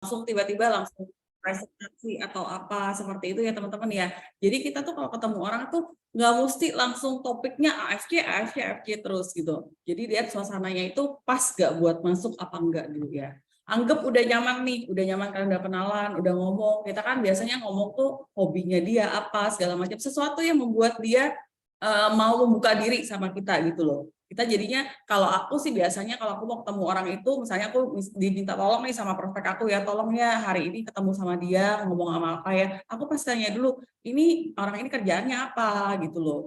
langsung tiba-tiba langsung presentasi atau apa seperti itu ya teman-teman ya. Jadi kita tuh kalau ketemu orang tuh nggak mesti langsung topiknya AFC, AFC, AFC terus gitu. Jadi lihat suasananya itu pas nggak buat masuk apa enggak dulu ya. Anggap udah nyaman nih, udah nyaman kalian udah kenalan, udah ngomong. Kita kan biasanya ngomong tuh hobinya dia apa segala macam, sesuatu yang membuat dia mau membuka diri sama kita gitu loh. Kita jadinya kalau aku sih biasanya kalau aku mau ketemu orang itu, misalnya aku diminta tolong nih sama prospek aku ya, tolong ya hari ini ketemu sama dia ngomong sama apa ya, aku pasti tanya dulu ini orang ini kerjaannya apa gitu loh,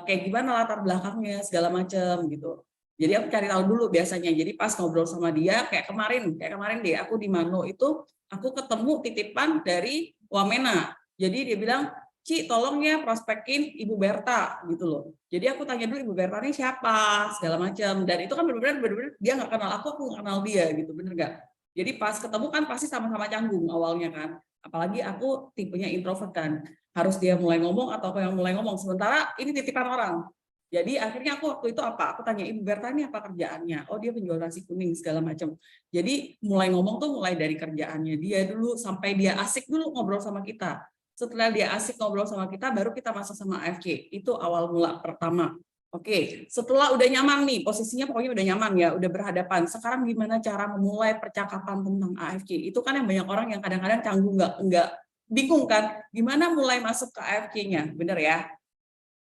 kayak gimana latar belakangnya segala macam gitu. Jadi aku cari tahu dulu biasanya. Jadi pas ngobrol sama dia kayak kemarin deh aku di Mano itu aku ketemu titipan dari Wamena. Jadi dia bilang, Ci, tolong ya prospekin Ibu Berta gitu loh. Jadi aku tanya dulu Ibu Berta ini siapa, segala macam. Dan itu kan benar-benar dia nggak kenal aku nggak kenal dia gitu, bener nggak? Jadi pas ketemu kan pasti sama-sama canggung awalnya kan. Apalagi aku tipenya introvert kan. Harus dia mulai ngomong atau aku yang mulai ngomong. Sementara ini titipan orang. Jadi akhirnya aku waktu itu apa? Aku tanya Ibu Berta ini apa kerjaannya? Oh dia penjual nasi kuning segala macam. Jadi mulai ngomong tuh mulai dari kerjaannya dia dulu sampai dia asik dulu ngobrol sama kita. Setelah dia asik ngobrol sama kita, baru kita masuk sama AFC. Itu awal mula pertama. Oke, setelah udah nyaman nih, posisinya pokoknya udah nyaman ya, udah berhadapan. Sekarang gimana cara memulai percakapan tentang AFC? Itu kan yang banyak orang yang kadang-kadang canggung, nggak bingung kan? Gimana mulai masuk ke AFC-nya? Bener ya?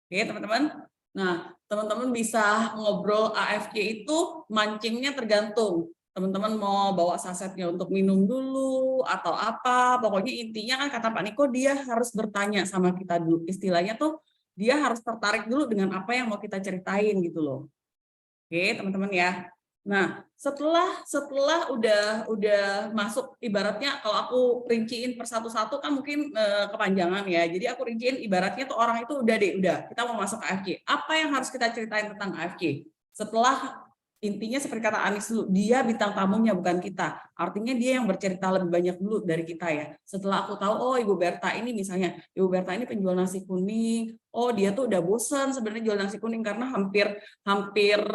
Oke, teman-teman. Nah, teman-teman bisa ngobrol AFC itu mancingnya tergantung teman-teman mau bawa sasetnya untuk minum dulu atau apa, pokoknya intinya kan kata Pak Niko dia harus bertanya sama kita dulu, istilahnya tuh dia harus tertarik dulu dengan apa yang mau kita ceritain gitu loh. Oke teman-teman ya. Nah setelah udah masuk ibaratnya kalau aku rinciin per satu-satu kan mungkin kepanjangan ya, jadi aku rinciin ibaratnya tuh orang itu udah kita mau masuk ke AFC, apa yang harus kita ceritain tentang AFC setelah intinya seperti kata Anis dulu, dia bintang tamunya bukan kita. Artinya dia yang bercerita lebih banyak dulu dari kita ya. Setelah aku tahu, oh Ibu Berta ini misalnya, Ibu Berta ini penjual nasi kuning. Oh dia tuh udah bosan sebenarnya jual nasi kuning karena hampir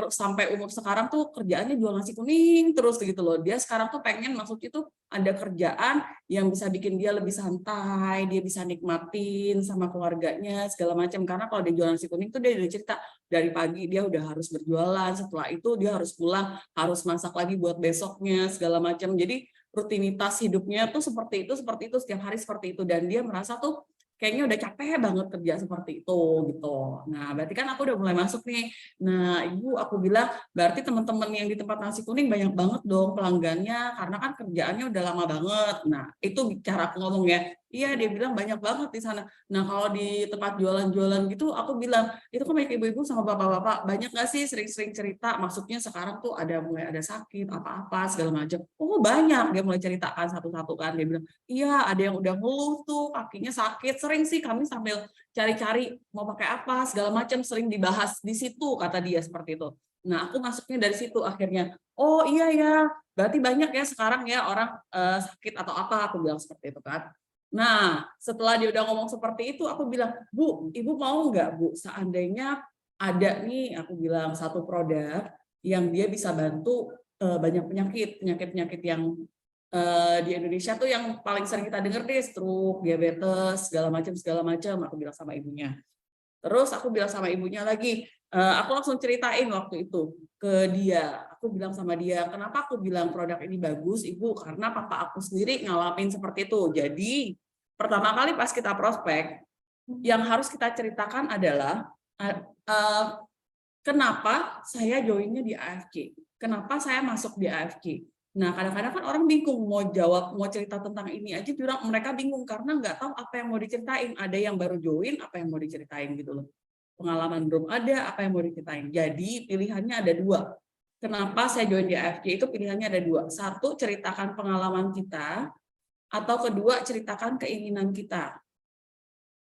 sampai umur sekarang tuh kerjaannya jual nasi kuning terus gitu loh. Dia sekarang tuh pengen maksudnya tuh ada kerjaan yang bisa bikin dia lebih santai, dia bisa nikmatin sama keluarganya segala macam. Karena kalau dia jual nasi kuning tuh dia udah cerita dari pagi dia udah harus berjualan, setelah itu dia harus pulang, harus masak lagi buat besoknya segala macam. Jadi rutinitas hidupnya tuh seperti itu setiap hari seperti itu, dan dia merasa tuh kayaknya udah capek banget kerja seperti itu gitu. Nah, berarti kan aku udah mulai masuk nih. Nah, Ibu aku bilang berarti teman-teman yang di tempat nasi kuning banyak banget dong pelanggannya karena kan kerjaannya udah lama banget. Nah, itu cara aku ngomong ya. Iya, dia bilang banyak banget di sana. Nah, kalau di tempat jualan-jualan gitu, aku bilang, itu kan banyak ibu-ibu sama bapak-bapak, banyak nggak sih sering-sering cerita, maksudnya sekarang tuh mulai ada sakit, apa-apa, segala macam. Oh, banyak, dia mulai ceritakan satu-satu kan, dia bilang, iya, ada yang udah ngeluh tuh, kakinya sakit, sering sih kami sambil cari-cari mau pakai apa, segala macam, sering dibahas di situ, kata dia seperti itu. Nah, aku masuknya dari situ akhirnya, oh iya ya, berarti banyak ya sekarang ya orang sakit atau apa, aku bilang seperti itu kan. Nah, setelah dia udah ngomong seperti itu, aku bilang, Bu, Ibu mau nggak, Bu, seandainya ada nih, aku bilang, satu produk yang dia bisa bantu banyak penyakit yang di Indonesia tuh yang paling sering kita dengar deh, stroke, diabetes, segala macam, aku bilang sama ibunya. Terus aku bilang sama ibunya lagi, aku langsung ceritain waktu itu ke dia. Aku bilang sama dia, kenapa aku bilang produk ini bagus, Ibu? Karena papa aku sendiri ngalamin seperti itu. Jadi, pertama kali pas kita prospek, yang harus kita ceritakan adalah kenapa saya joinnya di AFC? Kenapa saya masuk di AFC? Nah, kadang-kadang kan orang bingung mau jawab, mau cerita tentang ini aja, mereka bingung karena nggak tahu apa yang mau diceritain. Ada yang baru join, apa yang mau diceritain gitu loh. Pengalaman belum ada, apa yang mau diceritain. Jadi pilihannya ada dua. Kenapa saya join di AFC itu pilihannya ada dua. Satu, ceritakan pengalaman kita, atau kedua, ceritakan keinginan kita.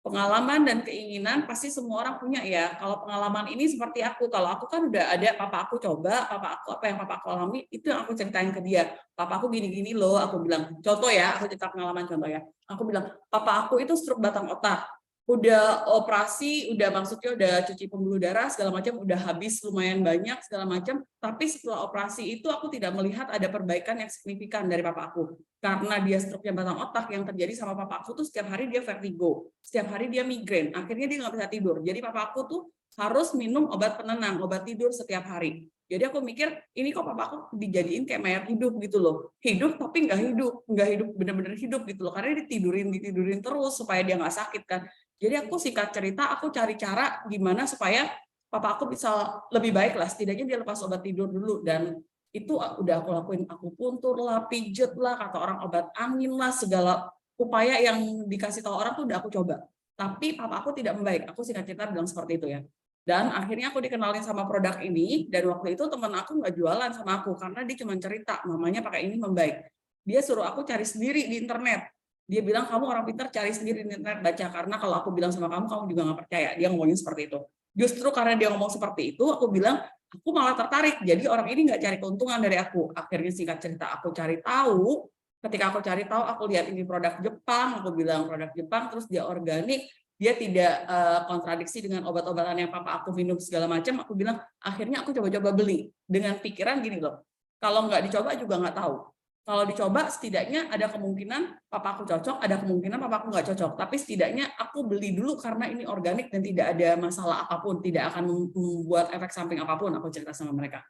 Pengalaman dan keinginan pasti semua orang punya ya. Kalau pengalaman ini seperti aku, kalau aku kan udah ada papa aku coba, papa aku apa yang papa aku alami itu yang aku ceritain ke dia. Papa aku gini-gini loh, aku bilang. Contoh ya, aku cerita pengalaman contoh ya. Aku bilang, papa aku itu stroke batang otak. udah operasi, udah maksudnya udah cuci pembuluh darah segala macam, udah habis lumayan banyak segala macam, tapi setelah operasi itu aku tidak melihat ada perbaikan yang signifikan dari papa aku. Karena dia stroke batang otak, yang terjadi sama papa aku tuh setiap hari dia vertigo, setiap hari dia migrain, akhirnya dia nggak bisa tidur. Jadi papa aku tuh harus minum obat penenang, obat tidur setiap hari. Jadi aku mikir, ini kok papa aku dijadiin kayak mayat hidup gitu loh. Hidup tapi nggak hidup bener-bener hidup gitu loh. Karena ditidurin terus supaya dia nggak sakit kan. Jadi aku singkat cerita, aku cari cara gimana supaya papa aku bisa lebih baik lah. Setidaknya dia lepas obat tidur dulu. Dan itu udah aku lakuin, aku puntur lah, pijet lah, kata orang obat angin lah, segala upaya yang dikasih tahu orang tuh udah aku coba. Tapi papa aku tidak membaik. Aku singkat cerita bilang seperti itu ya. Dan akhirnya aku dikenalin sama produk ini, dan waktu itu teman aku nggak jualan sama aku, karena dia cuma cerita, mamanya pakai ini membaik. Dia suruh aku cari sendiri di internet. Dia bilang, kamu orang pintar, cari sendiri di internet, baca, karena kalau aku bilang sama kamu, kamu juga nggak percaya. Dia ngomongin seperti itu. Justru karena dia ngomong seperti itu, aku bilang, aku malah tertarik. Jadi orang ini nggak cari keuntungan dari aku. Akhirnya singkat cerita, aku cari tahu. Ketika aku cari tahu, aku lihat ini produk Jepang, aku bilang produk Jepang, terus dia organik, dia tidak kontradiksi dengan obat-obatan yang papa aku minum segala macam. Aku bilang, akhirnya aku coba-coba beli dengan pikiran gini loh, kalau nggak dicoba juga nggak tahu. Kalau dicoba setidaknya ada kemungkinan papa aku cocok, ada kemungkinan papa aku nggak cocok. Tapi setidaknya aku beli dulu karena ini organik dan tidak ada masalah apapun, tidak akan membuat efek samping apapun. Aku cerita sama mereka.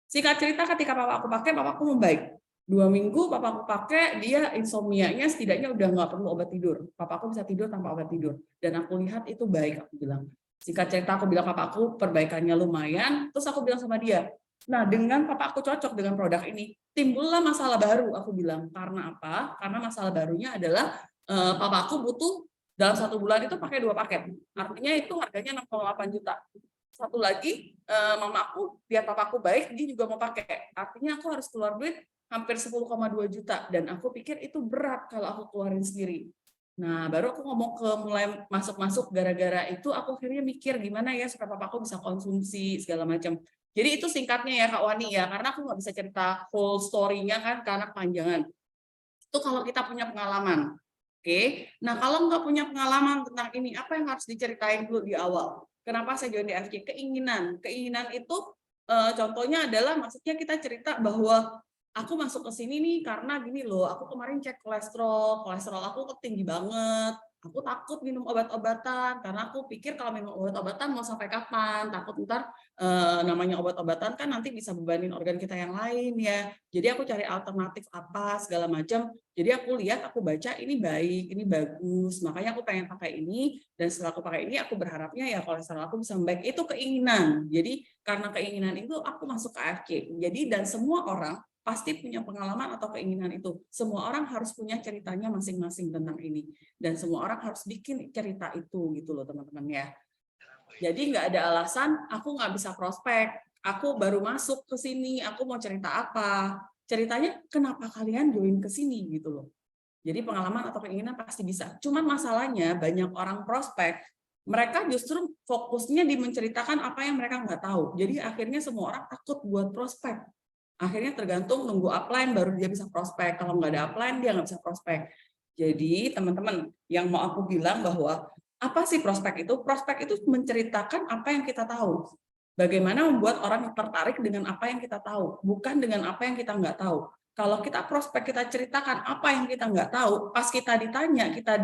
Singkat cerita, ketika papa aku pakai, papa aku membaik. 2 minggu papa aku pakai, dia insomnia-nya setidaknya udah nggak perlu obat tidur. Papa aku bisa tidur tanpa obat tidur. Dan aku lihat itu baik, aku bilang. Singkat cerita, aku bilang papa aku perbaikannya lumayan. Terus aku bilang sama dia, nah dengan papa aku cocok dengan produk ini, timbullah masalah baru, aku bilang. Karena apa? Karena masalah barunya adalah papa aku butuh dalam 1 bulan itu pakai 2 paket. Artinya itu harganya 6,8 juta. Satu lagi, mama aku, biar papaku baik, dia juga mau pakai. Artinya aku harus keluar duit hampir 10,2 juta. Dan aku pikir itu berat kalau aku keluarin sendiri. Nah, baru aku ngomong ke mulai masuk-masuk gara-gara itu, aku akhirnya mikir gimana ya supaya papaku bisa konsumsi segala macam. Jadi itu singkatnya ya Kak Wani ya, karena aku nggak bisa cerita whole story-nya kan karena panjangan. Itu kalau kita punya pengalaman. Oke, nah kalau nggak punya pengalaman tentang ini, apa yang harus diceritain dulu di awal? Kenapa saya join di FJ? Keinginan itu contohnya adalah maksudnya kita cerita bahwa aku masuk ke sini nih karena gini loh, aku kemarin cek kolesterol aku tinggi banget. Aku takut minum obat-obatan karena aku pikir kalau minum obat-obatan mau sampai kapan? Takut ntar namanya obat-obatan kan nanti bisa bebanin organ kita yang lain ya. Jadi aku cari alternatif apa segala macam. Jadi aku lihat, aku baca ini baik, ini bagus. Makanya aku pengen pakai ini, dan setelah aku pakai ini aku berharapnya ya kolesterol aku bisa membaik. Itu keinginan. Jadi karena keinginan itu aku masuk ke AFC. Jadi dan semua orang pasti punya pengalaman atau keinginan itu. Semua orang harus punya ceritanya masing-masing tentang ini. Dan semua orang harus bikin cerita itu gitu loh teman-teman ya. Jadi nggak ada alasan aku nggak bisa prospek. Aku baru masuk ke sini, aku mau cerita apa? Ceritanya kenapa kalian join ke sini gitu loh. Jadi pengalaman atau keinginan pasti bisa. Cuman masalahnya banyak orang prospek, mereka justru fokusnya di menceritakan apa yang mereka nggak tahu. Jadi akhirnya semua orang takut buat prospek. Akhirnya tergantung nunggu upline baru dia bisa prospek. Kalau nggak ada upline dia nggak bisa prospek. Jadi teman-teman yang mau aku bilang bahwa apa sih prospek itu? Prospek itu menceritakan apa yang kita tahu. Bagaimana membuat orang tertarik dengan apa yang kita tahu, bukan dengan apa yang kita nggak tahu. Kalau kita prospek, kita ceritakan apa yang kita nggak tahu, pas kita ditanya, kita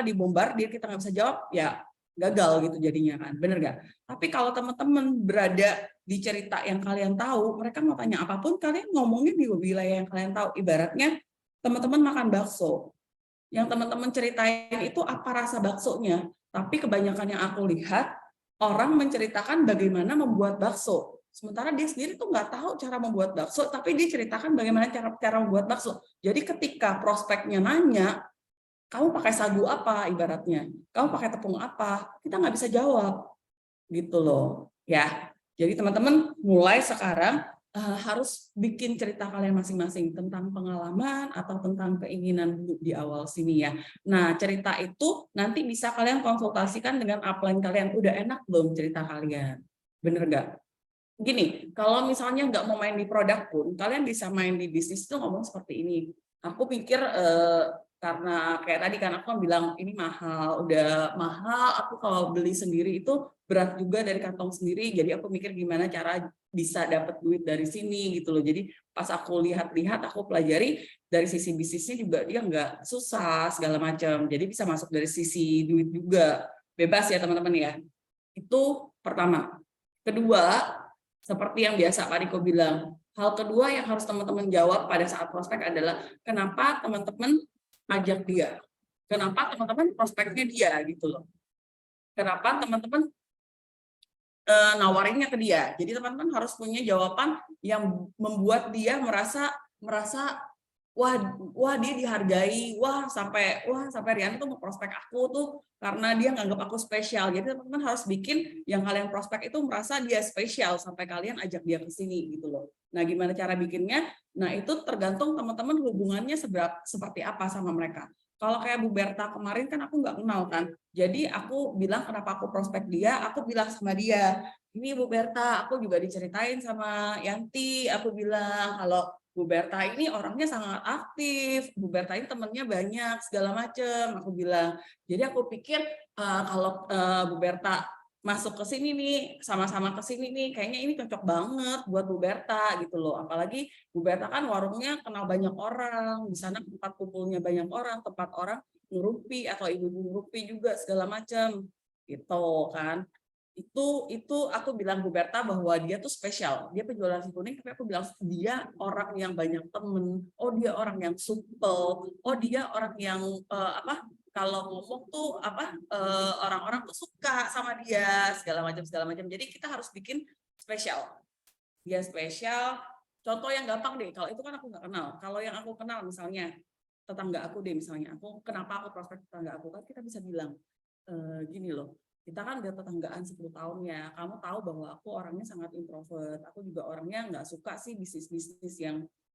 dibombardir, kita nggak bisa jawab, ya gagal gitu jadinya kan, bener nggak? Tapi kalau teman-teman berada di cerita yang kalian tahu, mereka mau tanya apapun, kalian ngomongnya di wilayah yang kalian tahu. Ibaratnya teman-teman makan bakso, yang teman-teman ceritain itu apa rasa baksonya, tapi kebanyakan yang aku lihat orang menceritakan bagaimana membuat bakso, sementara dia sendiri tuh nggak tahu cara membuat bakso, tapi dia ceritakan bagaimana cara membuat bakso. Jadi ketika prospeknya nanya, kamu pakai sagu apa ibaratnya, kamu pakai tepung apa, kita nggak bisa jawab gitu loh ya. Jadi teman-teman mulai sekarang harus bikin cerita kalian masing-masing tentang pengalaman atau tentang keinginan dulu di awal sini ya. Nah cerita itu nanti bisa kalian konsultasikan dengan upline kalian, udah enak belum cerita kalian, bener nggak? Gini, kalau misalnya nggak mau main di produk pun, kalian bisa main di bisnis itu ngomong seperti ini. Aku pikir Karena kayak tadi kan aku kan bilang ini mahal, udah mahal, aku kalau beli sendiri itu berat juga dari kantong sendiri, jadi aku mikir gimana cara bisa dapat duit dari sini gitu loh. Jadi pas aku lihat-lihat, aku pelajari dari sisi bisnisnya juga dia nggak susah segala macam, jadi bisa masuk dari sisi duit juga, bebas ya teman-teman ya. Itu pertama. Kedua, seperti yang biasa Pak Riko bilang, hal kedua yang harus teman-teman jawab pada saat prospek adalah kenapa teman-teman ajak dia, kenapa teman-teman prospeknya dia gitu loh, kenapa teman-teman nawarinnya ke dia. Jadi teman-teman harus punya jawaban yang membuat dia merasa wah dia dihargai, wah sampai Rian tuh mau prospek aku tuh karena dia nganggap aku spesial. Jadi teman-teman harus bikin yang kalian prospek itu merasa dia spesial sampai kalian ajak dia ke sini gitu loh. Nah, gimana cara bikinnya? Nah, itu tergantung teman-teman hubungannya seperti apa sama mereka. Kalau kayak Bu Berta kemarin kan aku nggak kenal kan. Jadi aku bilang kenapa aku prospek dia, aku bilang sama dia, ini Bu Berta, aku juga diceritain sama Yanti, aku bilang kalau Bu Berta ini orangnya sangat aktif, Bu Berta ini temennya banyak, segala macem, aku bilang. Jadi aku pikir kalau Bu Berta masuk ke sini nih, sama-sama ke sini nih, kayaknya ini cocok banget buat Bu Berta gitu loh. Apalagi Bu Berta kan warungnya kenal banyak orang, di sana tempat kumpulnya banyak orang, tempat orang ngurupi atau ibu-ibu ngurupi juga segala macam gitu kan. Itu aku bilang Bu Berta bahwa dia tuh spesial, dia penjual nasi kuning, tapi aku bilang dia orang yang banyak temen, oh dia orang yang supel, oh dia orang yang kalau ngomong tuh orang-orang tuh suka sama dia segala macam. Jadi kita harus bikin spesial, dia spesial. Contoh yang gampang deh, kalau itu kan aku nggak kenal, kalau yang aku kenal misalnya tetangga aku deh, misalnya aku kenapa aku prospek tetangga aku, kan kita bisa bilang gini loh, kita kan udah tetanggaan 10 tahun ya, kamu tahu bahwa aku orangnya sangat introvert, aku juga orangnya nggak suka sih bisnis-bisnis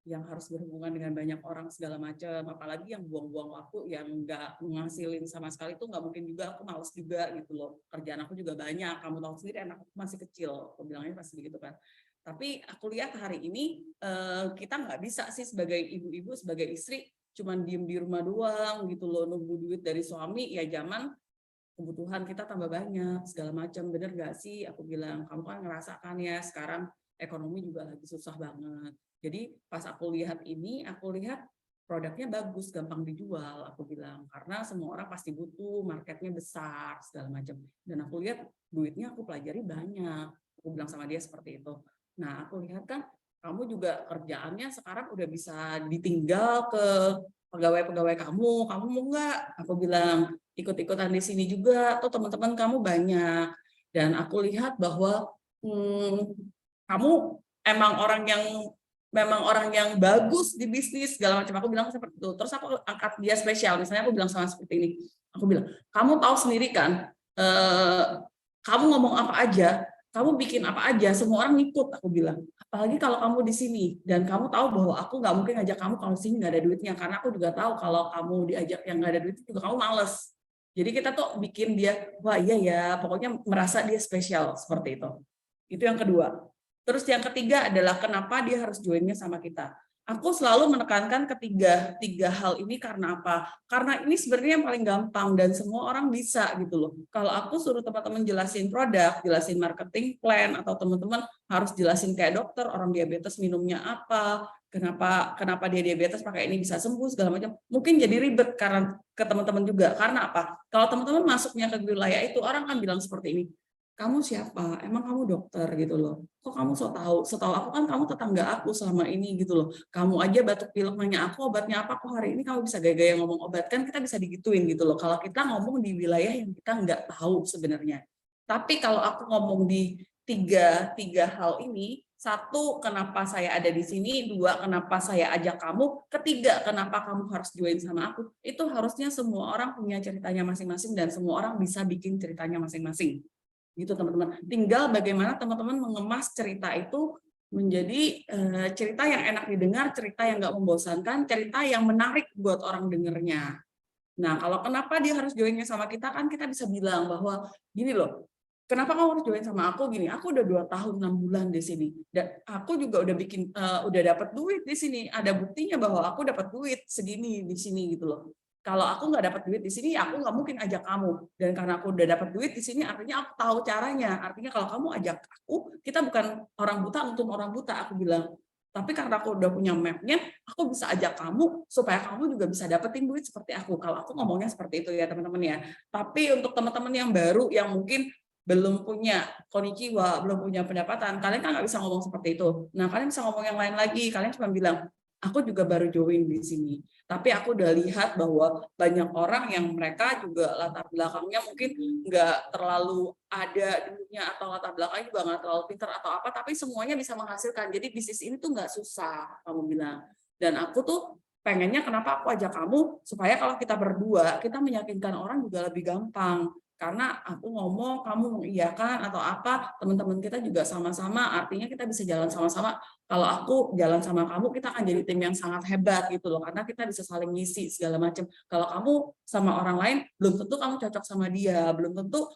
yang harus berhubungan dengan banyak orang segala macam, apalagi yang buang-buang waktu yang nggak menghasilin sama sekali, itu nggak mungkin juga, aku males juga gitu loh, kerjaan aku juga banyak, kamu tahu sendiri anak aku masih kecil, aku bilangnya pasti begitu kan. Tapi aku lihat hari ini kita nggak bisa sih sebagai ibu-ibu, sebagai istri, cuman diem di rumah doang gitu loh, nunggu duit dari suami, ya zaman kebutuhan kita tambah banyak segala macam, bener gak sih? Aku bilang, kamu kan ngerasakan ya sekarang ekonomi juga lagi susah banget. Jadi pas aku lihat ini, aku lihat produknya bagus, gampang dijual, aku bilang, karena semua orang pasti butuh, marketnya besar segala macam. Dan aku lihat duitnya aku pelajari banyak, aku bilang sama dia seperti itu. Nah, aku lihat kan kamu juga kerjaannya sekarang udah bisa ditinggal ke pegawai-pegawai kamu mau nggak? Aku bilang ikut-ikutan di sini juga, atau teman-teman kamu banyak. Dan aku lihat bahwa kamu emang orang yang bagus di bisnis segala macam. Aku bilang seperti itu. Terus aku angkat dia spesial. Misalnya aku bilang sama seperti ini. Aku bilang, kamu tahu sendiri kan, kamu ngomong apa aja, kamu bikin apa aja, semua orang ngikut. Aku bilang. Apalagi kalau kamu di sini dan kamu tahu bahwa aku nggak mungkin ngajak kamu kalau di sini nggak ada duitnya, karena aku juga tahu kalau kamu diajak yang nggak ada duit juga kamu males. Jadi kita tuh bikin dia, wah iya ya, pokoknya merasa dia spesial seperti itu. Itu yang kedua. Terus yang ketiga adalah kenapa dia harus joinnya sama kita. Aku selalu menekankan tiga hal ini karena apa? Karena ini sebenarnya yang paling gampang dan semua orang bisa gitu loh. Kalau aku suruh teman-teman jelasin produk, jelasin marketing plan, atau teman-teman harus jelasin kayak dokter, orang diabetes minumnya apa, kenapa dia diabetes pakai ini bisa sembuh segala macam. Mungkin jadi ribet karena ke teman-teman juga. Karena apa? Kalau teman-teman masuknya ke wilayah itu, orang kan bilang seperti ini, kamu siapa? Emang kamu dokter gitu loh. Kok kamu so tahu? Setahu aku kan kamu tetangga aku selama ini gitu loh. Kamu aja batuk pilek nanya aku obatnya apa, kok hari ini kamu bisa gaya-gaya ngomong obat, kan kita bisa digituin gitu loh. Kalau kita ngomong di wilayah yang kita nggak tahu sebenarnya. Tapi kalau aku ngomong di tiga hal ini, satu, kenapa saya ada di sini, dua, kenapa saya ajak kamu, ketiga, kenapa kamu harus join sama aku, itu harusnya semua orang punya ceritanya masing-masing dan semua orang bisa bikin ceritanya masing-masing. Gitu teman-teman. Tinggal bagaimana teman-teman mengemas cerita itu menjadi cerita yang enak didengar, cerita yang nggak membosankan, cerita yang menarik buat orang dengernya. Nah, kalau kenapa dia harus joinnya sama kita, kan kita bisa bilang bahwa gini loh, kenapa kamu harus join sama aku gini? Aku udah 2 tahun 6 bulan di sini, dan aku juga udah udah dapat duit di sini. Ada buktinya bahwa aku dapat duit segini di sini gitu loh. Kalau aku nggak dapat duit di sini, ya aku nggak mungkin ajak kamu. Dan karena aku udah dapat duit di sini, artinya aku tahu caranya. Artinya kalau kamu ajak aku, kita bukan orang buta untuk orang buta, aku bilang. Tapi karena aku udah punya map-nya, aku bisa ajak kamu supaya kamu juga bisa dapetin duit seperti aku. Kalau aku ngomongnya seperti itu ya teman-teman ya. Tapi untuk teman-teman yang baru, yang mungkin belum punya konnichiwa, belum punya pendapatan, kalian kan nggak bisa ngomong seperti itu. Nah, kalian bisa ngomong yang lain lagi. Kalian cuma bilang, aku juga baru join di sini. Tapi aku udah lihat bahwa banyak orang yang mereka juga latar belakangnya mungkin nggak terlalu ada dulunya atau latar belakangnya juga nggak terlalu pintar atau apa, tapi semuanya bisa menghasilkan. Jadi bisnis ini tuh nggak susah, kamu bilang. Dan aku tuh pengennya kenapa aku ajak kamu, supaya kalau kita berdua, kita meyakinkan orang juga lebih gampang. Karena aku ngomong, kamu mengiyakan atau apa, teman-teman kita juga sama-sama, artinya kita bisa jalan sama-sama. Kalau aku jalan sama kamu, kita akan jadi tim yang sangat hebat gitu loh, karena kita bisa saling ngisi segala macam. Kalau kamu sama orang lain, belum tentu kamu cocok sama dia, belum tentu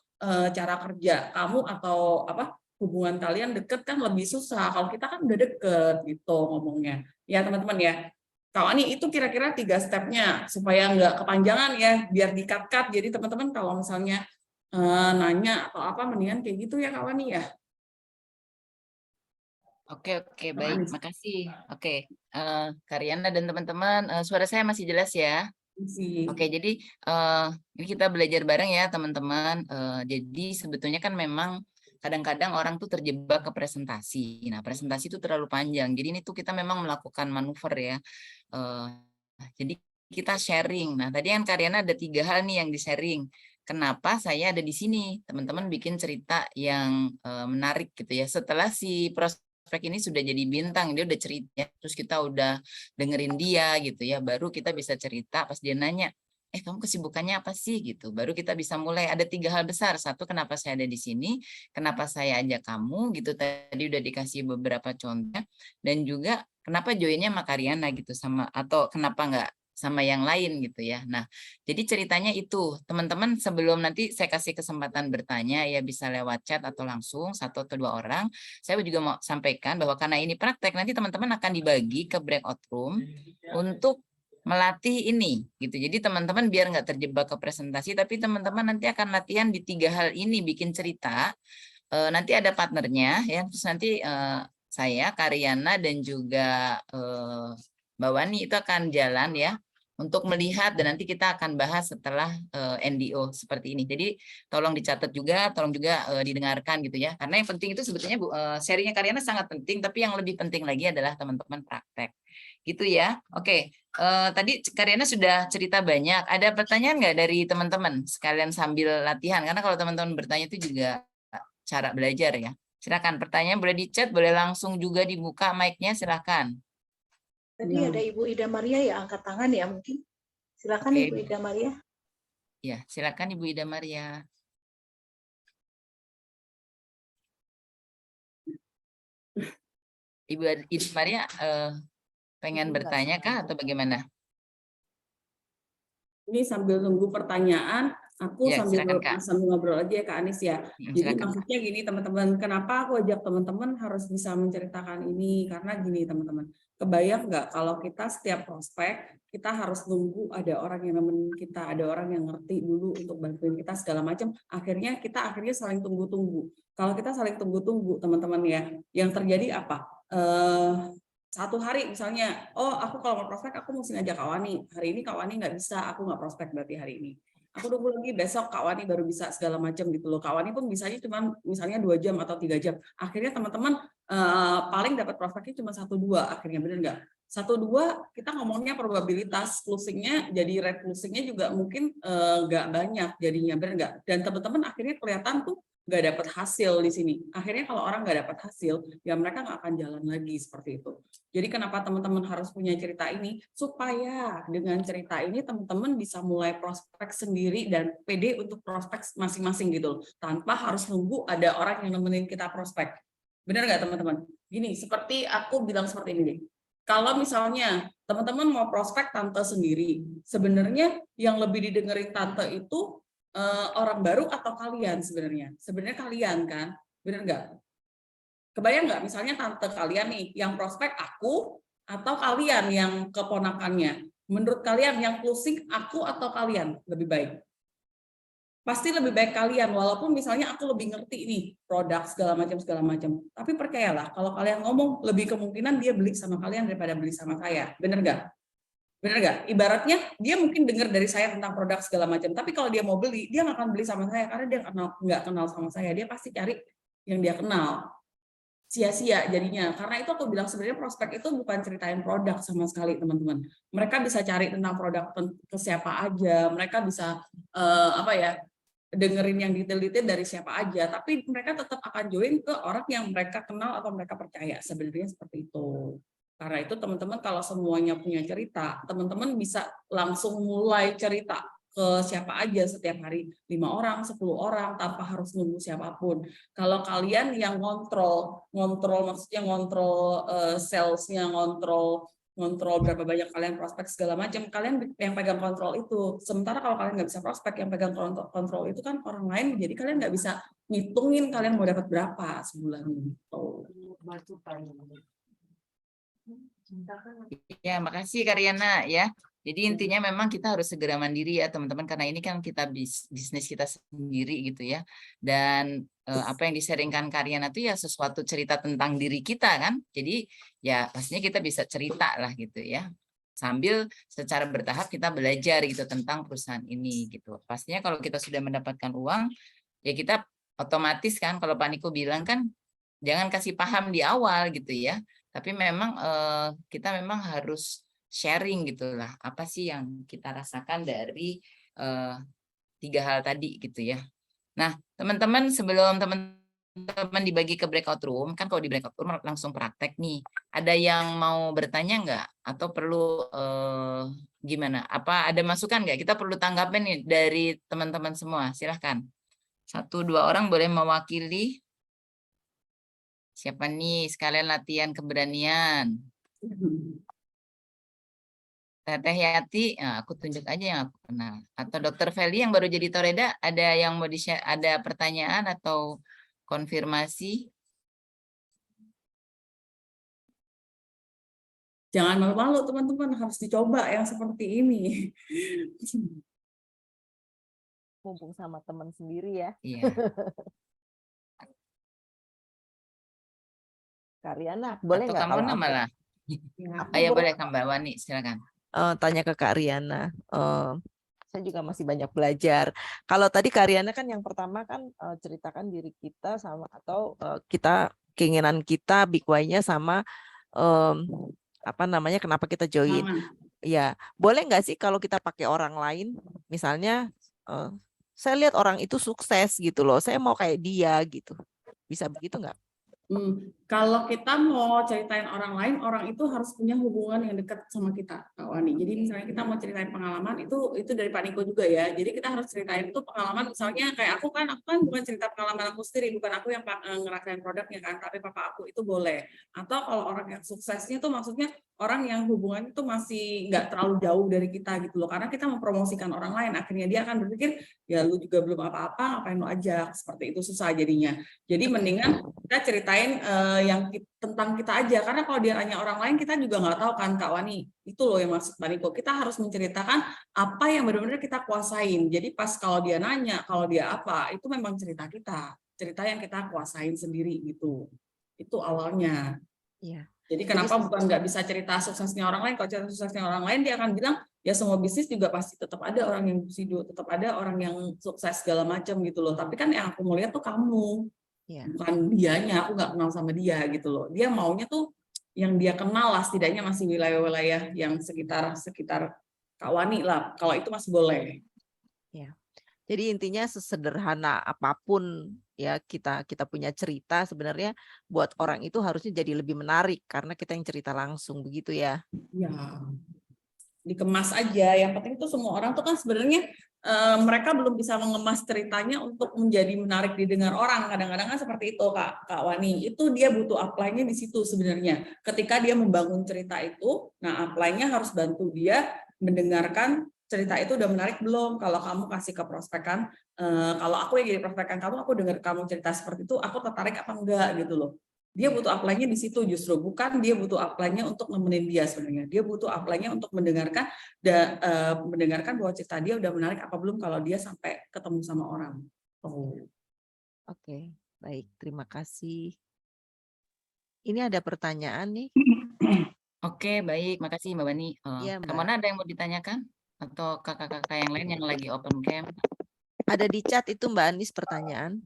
cara kerja kamu atau apa hubungan kalian deket kan lebih susah. Kalau kita kan udah deket gitu ngomongnya. Ya teman-teman ya. Kalau ini itu kira-kira 3 stepnya supaya nggak kepanjangan ya, biar di-cut-cut. Jadi teman-teman kalau misalnya nanya atau apa, mendingan kayak gitu ya kawan nih ya. Oke, baik, makasih. Oke, Karyana dan teman-teman, suara saya masih jelas ya? Oke, jadi ini kita belajar bareng ya teman-teman. Jadi sebetulnya kan memang kadang-kadang orang tuh terjebak ke presentasi. Nah, presentasi itu terlalu panjang. Jadi ini tuh kita memang melakukan manuver ya. Jadi kita sharing. Nah, tadi kan Karyana ada 3 hal nih yang di-sharing. Kenapa saya ada di sini? Teman-teman bikin cerita yang menarik gitu ya. Setelah si prospek ini sudah jadi bintang, dia udah cerita, terus kita udah dengerin dia gitu ya, baru kita bisa cerita pas dia nanya, kamu kesibukannya apa sih gitu, baru kita bisa mulai. Ada 3 hal besar. Satu, kenapa saya ada di sini, kenapa saya ajak kamu gitu, tadi udah dikasih beberapa contoh, dan juga kenapa joinnya sama Karyana gitu, sama atau kenapa nggak sama yang lain gitu ya. Nah, jadi ceritanya itu, teman-teman sebelum nanti saya kasih kesempatan bertanya ya, bisa lewat chat atau langsung 1 atau 2 orang. Saya juga mau sampaikan bahwa karena ini praktek, nanti teman-teman akan dibagi ke breakout room untuk melatih ini gitu. Jadi teman-teman biar nggak terjebak ke presentasi, tapi teman-teman nanti akan latihan di 3 hal ini, bikin cerita. Nanti ada partnernya ya, terus nanti saya, Karyana, dan juga Mbak Wani itu akan jalan ya untuk melihat, dan nanti kita akan bahas setelah NDO seperti ini. Jadi tolong dicatat juga, tolong juga didengarkan gitu ya. Karena yang penting itu sebetulnya sharingnya Karyana sangat penting, tapi yang lebih penting lagi adalah teman-teman praktek. Gitu ya. Oke, tadi Karyana sudah cerita banyak. Ada pertanyaan nggak dari teman-teman sekalian sambil latihan? Karena kalau teman-teman bertanya itu juga cara belajar ya. Silakan, pertanyaan boleh di chat, boleh langsung juga dibuka mic-nya, silakan. Tadi ada Ibu Ida Maria ya angkat tangan ya mungkin. Silakan Ibu Ida Maria. Ya, silakan Ibu Ida Maria. Ibu Ida Maria pengen bertanya kah atau bagaimana? Ini sambil nunggu pertanyaan, aku ya, sambil ngobrol aja ya Kak Anis ya. Jadi silakan, maksudnya gini teman-teman, kenapa aku ajak teman-teman harus bisa menceritakan ini? Karena gini teman-teman, kebayang nggak kalau kita setiap prospek, kita harus nunggu ada orang yang nemenin kita, ada orang yang ngerti dulu untuk bantuin kita segala macam. Akhirnya kita saling tunggu-tunggu. Kalau kita saling tunggu-tunggu teman-teman ya, yang terjadi apa? Satu hari misalnya, oh aku kalau mau prospek aku mesti ngajak Kak Wani. Hari ini Kak Wani nggak bisa, aku nggak prospek berarti hari ini. Aku nunggu lagi besok Kak Wani baru bisa segala macam gitu loh. Kak Wani pun bisanya cuma misalnya 2 jam atau 3 jam. Akhirnya teman-teman paling dapat prospeknya cuma 1-2 akhirnya, bener nggak? 1-2 kita ngomongnya probabilitas closingnya, jadi rate closingnya juga mungkin nggak banyak jadinya, bener nggak? Dan teman-teman akhirnya kelihatan tuh nggak dapat hasil di sini. Akhirnya kalau orang nggak dapat hasil, ya mereka nggak akan jalan lagi seperti itu. Jadi kenapa teman-teman harus punya cerita ini? Supaya dengan cerita ini teman-teman bisa mulai prospek sendiri dan pede untuk prospek masing-masing gitu. Tanpa harus nunggu ada orang yang nemenin kita prospek. Benar nggak teman-teman? Gini, seperti aku bilang seperti ini. Kalau misalnya teman-teman mau prospek tante sendiri, sebenarnya yang lebih didengerin tante itu orang baru atau kalian sebenarnya? Sebenarnya kalian kan? Benar nggak? Kebayang nggak misalnya tante kalian nih yang prospek aku atau kalian yang keponakannya? Menurut kalian yang closing aku atau kalian lebih baik? Pasti lebih baik kalian, walaupun misalnya aku lebih ngerti nih produk segala macam. Tapi percayalah, kalau kalian ngomong, lebih kemungkinan dia beli sama kalian daripada beli sama saya. Bener nggak? Bener nggak? Ibaratnya dia mungkin dengar dari saya tentang produk segala macam, tapi kalau dia mau beli, dia nggak akan beli sama saya karena dia nggak kenal sama saya. Dia pasti cari yang dia kenal. Sia-sia jadinya. Karena itu aku bilang sebenarnya prospek itu bukan ceritain produk sama sekali, teman-teman. Mereka bisa cari tentang produk ke siapa aja, mereka bisa dengerin yang detail-detail dari siapa aja, tapi mereka tetap akan join ke orang yang mereka kenal atau mereka percaya. Sebenarnya seperti itu. Karena itu teman-teman kalau semuanya punya cerita, teman-teman bisa langsung mulai cerita ke siapa aja setiap hari, 5 orang, 10 orang, tanpa harus nunggu siapapun. Kalau kalian yang ngontrol maksudnya ngontrol salesnya, ngontrol berapa banyak kalian prospek segala macam, kalian yang pegang kontrol itu. Sementara kalau kalian nggak bisa prospek, yang pegang kontrol itu kan orang lain, jadi kalian nggak bisa ngitungin kalian mau dapat berapa sebulan gitu. Ya, makasih Karyana ya. Jadi intinya memang kita harus segera mandiri ya teman-teman, karena ini kan kita bisnis kita sendiri gitu ya. Dan apa yang disaringkan Karyana itu ya sesuatu cerita tentang diri kita kan. Jadi ya pastinya kita bisa cerita lah gitu ya. Sambil secara bertahap kita belajar gitu tentang perusahaan ini gitu. Pastinya kalau kita sudah mendapatkan uang, ya kita otomatis kan, kalau Pak Niko bilang kan jangan kasih paham di awal gitu ya. Tapi memang kita memang harus sharing gitulah, apa sih yang kita rasakan dari 3 hal tadi gitu ya. Nah, teman-teman, sebelum teman-teman dibagi ke breakout room, kan kalau di breakout room langsung praktek nih. Ada yang mau bertanya nggak? Atau perlu gimana? Apa ada masukan nggak? Kita perlu tanggapin nih dari teman-teman semua. Silahkan. 1-2 orang boleh mewakili. Siapa nih? Sekalian latihan keberanian. Teteh Yati, nah, aku tunjuk aja yang aku kenal. Atau Dokter Feli yang baru jadi Toreda, ada yang mau di-share, ada pertanyaan atau konfirmasi? Jangan malu-malu teman-teman, harus dicoba yang seperti ini. Mumpung sama teman sendiri ya. Iya. Karyana, boleh Atau nggak kamu kalau nama aku? lah. Aku Ayo boleh boleh Kak Mbak Wani, silakan. tanya ke Kak Riana. Saya juga masih banyak belajar. Kalau tadi Kak Riana kan yang pertama kan ceritakan diri kita sama atau kita keinginan kita, big why-nya sama apa namanya kenapa kita join. Ya, boleh nggak sih kalau kita pakai orang lain, misalnya saya lihat orang itu sukses gitu loh, saya mau kayak dia gitu. Bisa begitu nggak? Kalau kita mau ceritain orang lain, orang itu harus punya hubungan yang dekat sama kita, Kak Wani. Jadi misalnya kita mau ceritain pengalaman, itu dari Pak Niko juga ya. Jadi kita harus ceritain itu pengalaman, misalnya kayak aku kan bukan cerita pengalaman aku sendiri, bukan aku yang ngerasain produknya kan, tapi papa aku itu boleh. Atau kalau orang yang suksesnya tuh maksudnya orang yang hubungan itu masih nggak terlalu jauh dari kita gitu loh. Karena kita mempromosikan orang lain, akhirnya dia akan berpikir, ya lu juga belum apa-apa, ngapain lu ajak? Seperti itu susah jadinya. Jadi mendingan kita ceritain yang tentang kita aja, karena kalau dia nanya orang lain kita juga nggak tahu kan Kak Wani. Itu loh yang maksud Pak Niko, kita harus menceritakan apa yang benar-benar kita kuasain. Jadi pas kalau dia nanya, kalau dia apa, itu memang cerita kita, cerita yang kita kuasain sendiri gitu. Itu awalnya. Iya. Jadi kenapa bukan nggak bisa cerita suksesnya orang lain? Kalau cerita suksesnya orang lain dia akan bilang ya semua bisnis juga pasti tetap ada orang yang succeed, tetap ada orang yang sukses segala macam gitu loh. Tapi kan yang aku mau lihat tuh kamu, bukan dianya. Aku nggak kenal sama dia gitu loh. Dia maunya tuh yang dia kenal lah, setidaknya masih wilayah-wilayah yang sekitar Kak Wani lah. Kalau itu masih boleh. Ya. Jadi intinya sesederhana apapun ya kita punya cerita, sebenarnya buat orang itu harusnya jadi lebih menarik karena kita yang cerita langsung begitu ya. Ya. Dikemas aja. Yang penting tuh semua orang tuh kan sebenarnya mereka belum bisa mengemas ceritanya untuk menjadi menarik didengar orang. Kadang-kadang kan seperti itu Kak Wani. Itu dia butuh apply-nya di situ sebenarnya. Ketika dia membangun cerita itu, nah apply-nya harus bantu dia mendengarkan cerita itu udah menarik belum. Kalau kamu kasih ke prospekan, kalau aku yang jadi prospekan kamu, aku dengar kamu cerita seperti itu, aku tertarik apa enggak gitu loh. Dia butuh upline-nya di situ justru, bukan dia butuh upline-nya untuk nemenin dia sebenarnya. Dia butuh upline-nya untuk mendengarkan mendengarkan bahwa cerita dia udah menarik apa belum kalau dia sampai ketemu sama orang. Oh. Oke, baik. Terima kasih. Ini ada pertanyaan nih. Oke, baik. Makasih Mbak Bani. Iya, Kak Mbak. Mona ada yang mau ditanyakan? Atau kakak-kakak yang lain yang lagi open cam? Ada di chat itu Mbak Anis pertanyaan.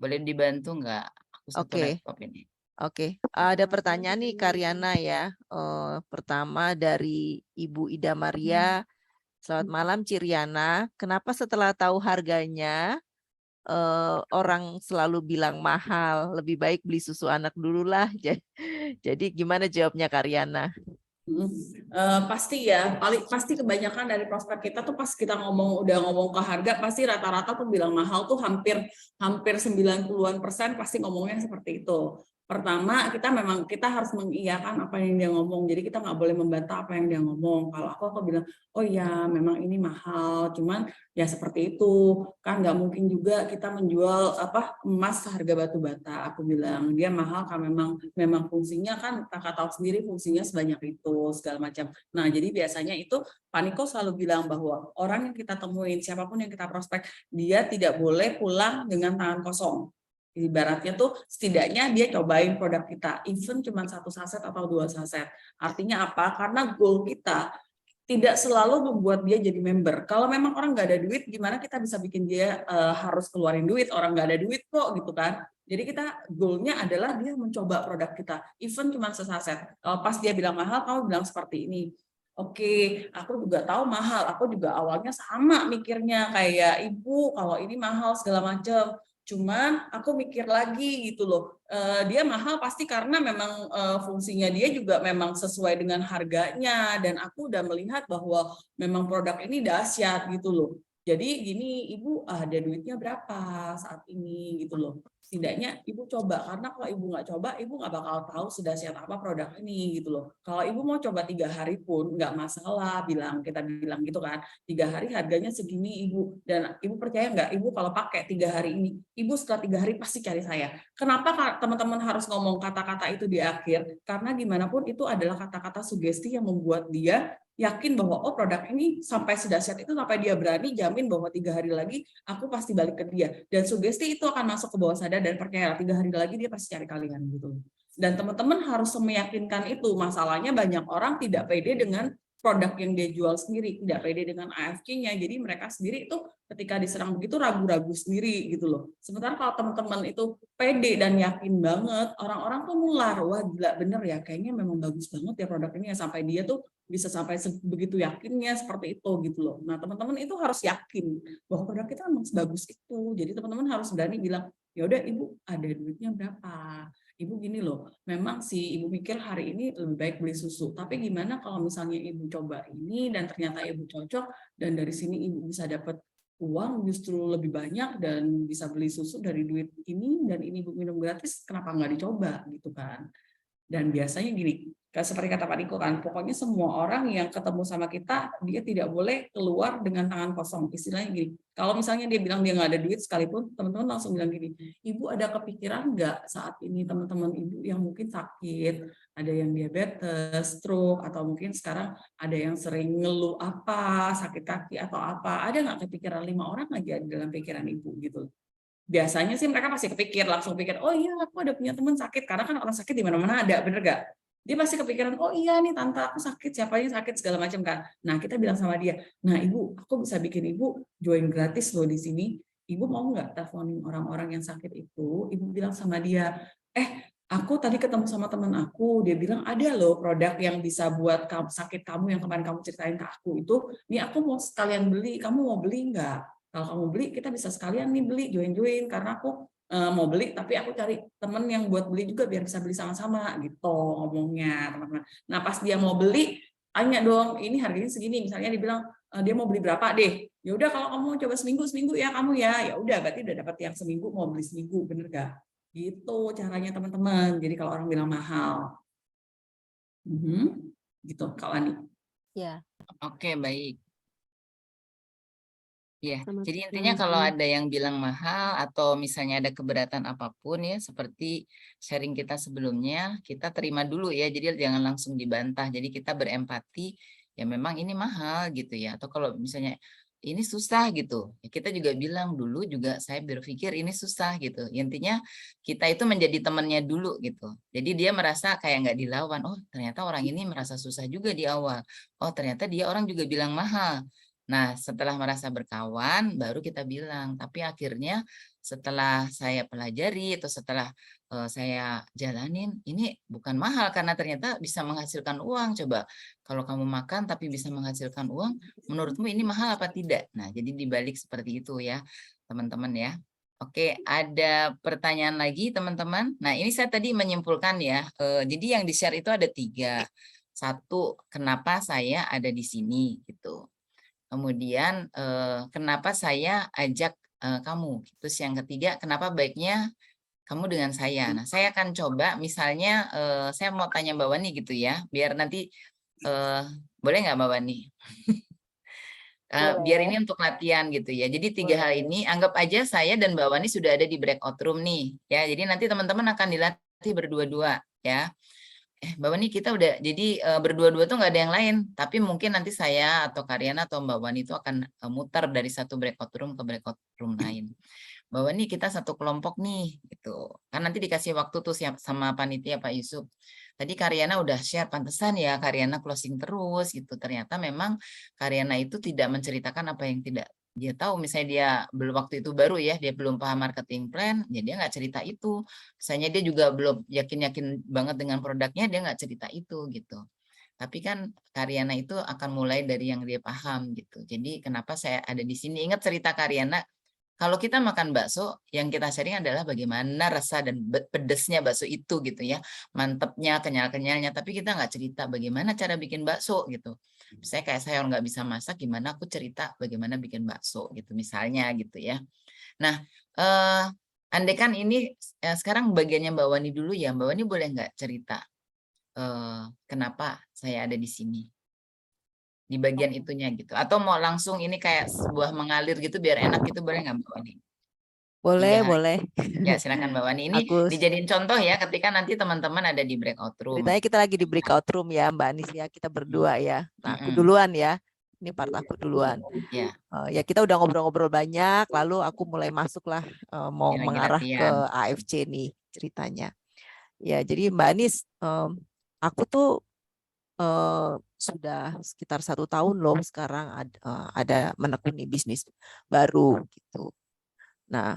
Boleh dibantu nggak? Aku satu Oke. laptop ini. Oke, ada pertanyaan nih Karyana ya. Pertama dari Ibu Ida Maria. Selamat malam Ciriana. Kenapa setelah tahu harganya orang selalu bilang mahal? Lebih baik beli susu anak dulu lah. Jadi gimana jawabnya Karyana? Pasti ya, pasti kebanyakan dari prospek kita tuh pas kita udah ngomong ke harga, pasti rata-rata tuh bilang mahal tuh hampir 90-an% pasti ngomongnya seperti itu. Pertama, kita harus mengiyakan apa yang dia ngomong, jadi kita nggak boleh membantah apa yang dia ngomong. Kalau aku bilang, oh ya memang ini mahal, cuman ya seperti itu kan, nggak mungkin juga kita menjual emas harga batu bata. Aku bilang dia mahal kan, memang fungsinya kan kakak tahu sendiri fungsinya sebanyak itu segala macam. Nah jadi biasanya itu Pak Niko selalu bilang bahwa orang yang kita temuin, siapapun yang kita prospek, dia tidak boleh pulang dengan tangan kosong. Ibaratnya tuh setidaknya dia cobain produk kita, even cuma 1 saset atau 2 saset. Artinya apa? Karena goal kita tidak selalu membuat dia jadi member. Kalau memang orang nggak ada duit, gimana kita bisa bikin dia harus keluarin duit? Orang nggak ada duit kok, gitu kan? Jadi kita goalnya adalah dia mencoba produk kita, even cuma sesaset. Pas dia bilang mahal, kamu bilang seperti ini. Oke, aku juga tahu mahal. Aku juga awalnya sama mikirnya kayak ibu, kalau ini mahal segala macam. Cuman aku mikir lagi gitu loh, dia mahal pasti karena memang fungsinya dia juga memang sesuai dengan harganya, dan aku udah melihat bahwa memang produk ini dahsyat gitu loh. Jadi gini, ibu ada duitnya berapa saat ini gitu loh. Setidaknya ibu coba, karena kalau ibu nggak coba, ibu nggak bakal tahu sedahsyat apa produk ini gitu loh. Kalau ibu mau coba 3 hari pun nggak masalah, kita bilang gitu kan. 3 hari harganya segini ibu, dan ibu percaya nggak, ibu kalau pakai 3 hari ini, ibu setelah 3 hari pasti cari saya. Kenapa teman-teman harus ngomong kata-kata itu di akhir? Karena gimana pun itu adalah kata-kata sugesti yang membuat dia yakin bahwa oh produk ini sampai sedahsyat itu, sampai dia berani jamin bahwa 3 hari lagi aku pasti balik ke dia. Dan sugesti itu akan masuk ke bawah sadar, dan percaya 3 hari lagi dia pasti cari kalian gitu. Dan teman-teman harus meyakinkan itu. Masalahnya banyak orang tidak pede dengan produk yang dia jual sendiri, tidak pede dengan AFC-nya. Jadi mereka sendiri itu ketika diserang begitu ragu-ragu sendiri gitu loh. Sementara kalau teman-teman itu pede dan yakin banget, orang-orang tuh mular, wah gila bener ya, kayaknya memang bagus banget ya produk ini ya, sampai dia tuh bisa sampai begitu yakinnya seperti itu gitu loh. Nah teman-teman itu harus yakin bahwa produk kita memang sebagus itu. Jadi teman-teman harus berani bilang, ya udah ibu ada duitnya berapa? Ibu gini loh, memang sih ibu mikir hari ini lebih baik beli susu, tapi gimana kalau misalnya ibu coba ini dan ternyata ibu cocok, dan dari sini ibu bisa dapat uang justru lebih banyak dan bisa beli susu dari duit ini, dan ini ibu minum gratis, kenapa nggak dicoba gitu kan. Dan biasanya gini, seperti kata Pak Niko kan, pokoknya semua orang yang ketemu sama kita, dia tidak boleh keluar dengan tangan kosong. Istilahnya gini, kalau misalnya dia bilang dia nggak ada duit sekalipun, teman-teman langsung bilang gini, ibu ada kepikiran nggak saat ini teman-teman ibu yang mungkin sakit, ada yang diabetes, stroke, atau mungkin sekarang ada yang sering ngeluh apa, sakit kaki atau apa, ada nggak kepikiran 5 orang aja dalam pikiran ibu gitu. Biasanya sih mereka pasti langsung pikir, oh iya aku ada punya teman sakit, karena kan orang sakit di mana-mana ada, bener gak? Dia pasti kepikiran, oh iya nih tante aku sakit, siapanya sakit segala macam kan. Nah kita bilang sama dia, nah ibu, aku bisa bikin ibu join gratis loh di sini. Ibu mau nggak teleponin orang-orang yang sakit itu? Ibu bilang sama dia, aku tadi ketemu sama teman aku, dia bilang ada loh produk yang bisa buat sakit kamu yang kemarin kamu ceritain ke aku itu. Nih aku mau sekalian beli, kamu mau beli nggak? Kalau kamu beli, kita bisa sekalian nih beli, join-join, karena aku mau beli, tapi aku cari temen yang buat beli juga biar bisa beli sama-sama, gitu ngomongnya, teman-teman. Nah, pas dia mau beli, tanya dong, ini harganya segini, misalnya dibilang dia mau beli berapa deh. Ya udah kalau kamu mau coba seminggu ya kamu ya. Ya udah, berarti udah dapat yang seminggu, mau beli seminggu, bener gak? Gitu caranya teman-teman. Jadi kalau orang bilang mahal. Gitu, Kak Wani. Ya. Oke, baik. Iya, Selamat jadi intinya siang, kalau Mbak. ada yang bilang mahal atau misalnya ada keberatan apapun ya, seperti sharing kita sebelumnya, kita terima dulu ya, jadi jangan langsung dibantah. Jadi kita berempati, ya memang ini mahal gitu ya. Atau kalau misalnya ini susah gitu, ya kita juga bilang dulu juga saya berpikir ini susah gitu. Intinya kita itu menjadi temannya dulu gitu. Jadi dia merasa kayak nggak dilawan. Oh ternyata orang ini merasa susah juga di awal. Oh ternyata dia orang juga bilang mahal. Nah, setelah merasa berkawan, baru kita bilang. Tapi akhirnya setelah saya pelajari atau setelah saya jalanin, ini bukan mahal karena ternyata bisa menghasilkan uang. Coba kalau kamu makan tapi bisa menghasilkan uang, menurutmu ini mahal apa tidak? Nah, jadi dibalik seperti itu ya, teman-teman ya. Oke, ada pertanyaan lagi teman-teman. Nah, ini saya tadi menyimpulkan ya. Jadi yang di-share itu ada 3. Satu, kenapa saya ada di sini gitu. Kemudian kenapa saya ajak kamu. Terus yang ketiga, kenapa baiknya kamu dengan saya. Nah, saya akan coba misalnya saya mau tanya Mbak Wani gitu ya, biar nanti boleh nggak Mbak Wani? Biar ini untuk latihan gitu ya. Jadi 3 hal ini anggap aja saya dan Mbak Wani sudah ada di breakout room nih ya. Jadi nanti teman-teman akan dilatih berdua-dua ya. Mbak Wani kita udah jadi berdua-dua tuh nggak ada yang lain, tapi mungkin nanti saya atau Karyana atau Mbak Wani itu akan muter dari satu breakout room ke breakout room lain. Mbak Wani kita satu kelompok nih, gitu. Kan nanti dikasih waktu tuh sama panitia Pak Yusuf. Tadi Karyana udah share, pantesan ya Karyana closing terus gitu. Ternyata memang Karyana itu tidak menceritakan apa yang tidak dia tahu. Misalnya dia belum waktu itu baru ya, dia belum paham marketing plan, ya dia nggak cerita itu. Misalnya dia juga belum yakin-yakin banget dengan produknya, dia nggak cerita itu gitu. Tapi kan Karyana itu akan mulai dari yang dia paham gitu. Jadi kenapa saya ada di sini? Ingat cerita Karyana, kalau kita makan bakso, yang kita sharing adalah bagaimana rasa dan pedesnya bakso itu gitu ya. Mantepnya, kenyal-kenyalnya. Tapi kita nggak cerita bagaimana cara bikin bakso gitu. Misalnya kayak saya orang nggak bisa masak, gimana aku cerita bagaimana bikin bakso gitu misalnya gitu ya. Nah, andai kan ini sekarang bagiannya Mbak Wani dulu ya. Mbak Wani boleh nggak cerita kenapa saya ada di sini? Di bagian itunya gitu. Atau mau langsung ini kayak sebuah mengalir gitu biar enak gitu boleh nggak Mbak Wani? Boleh, 3 hal. boleh. Ya silakan Mbak Wani. Ini Aku dijadiin contoh ya ketika nanti teman-teman ada di breakout room. ceritanya kita lagi di breakout room ya, Mbak Anis ya, kita berdua ya. Nah, aku Mm-mm. duluan ya. Ini part aku duluan. Ya, Ya kita udah ngobrol-ngobrol banyak, lalu aku mulai masuk lah mau lagi mengarah ke latihan. AFC nih ceritanya. Ya, jadi Mbak Anis, aku tuh sudah sekitar 1 tahun loh sekarang ada menekuni bisnis baru gitu. Nah,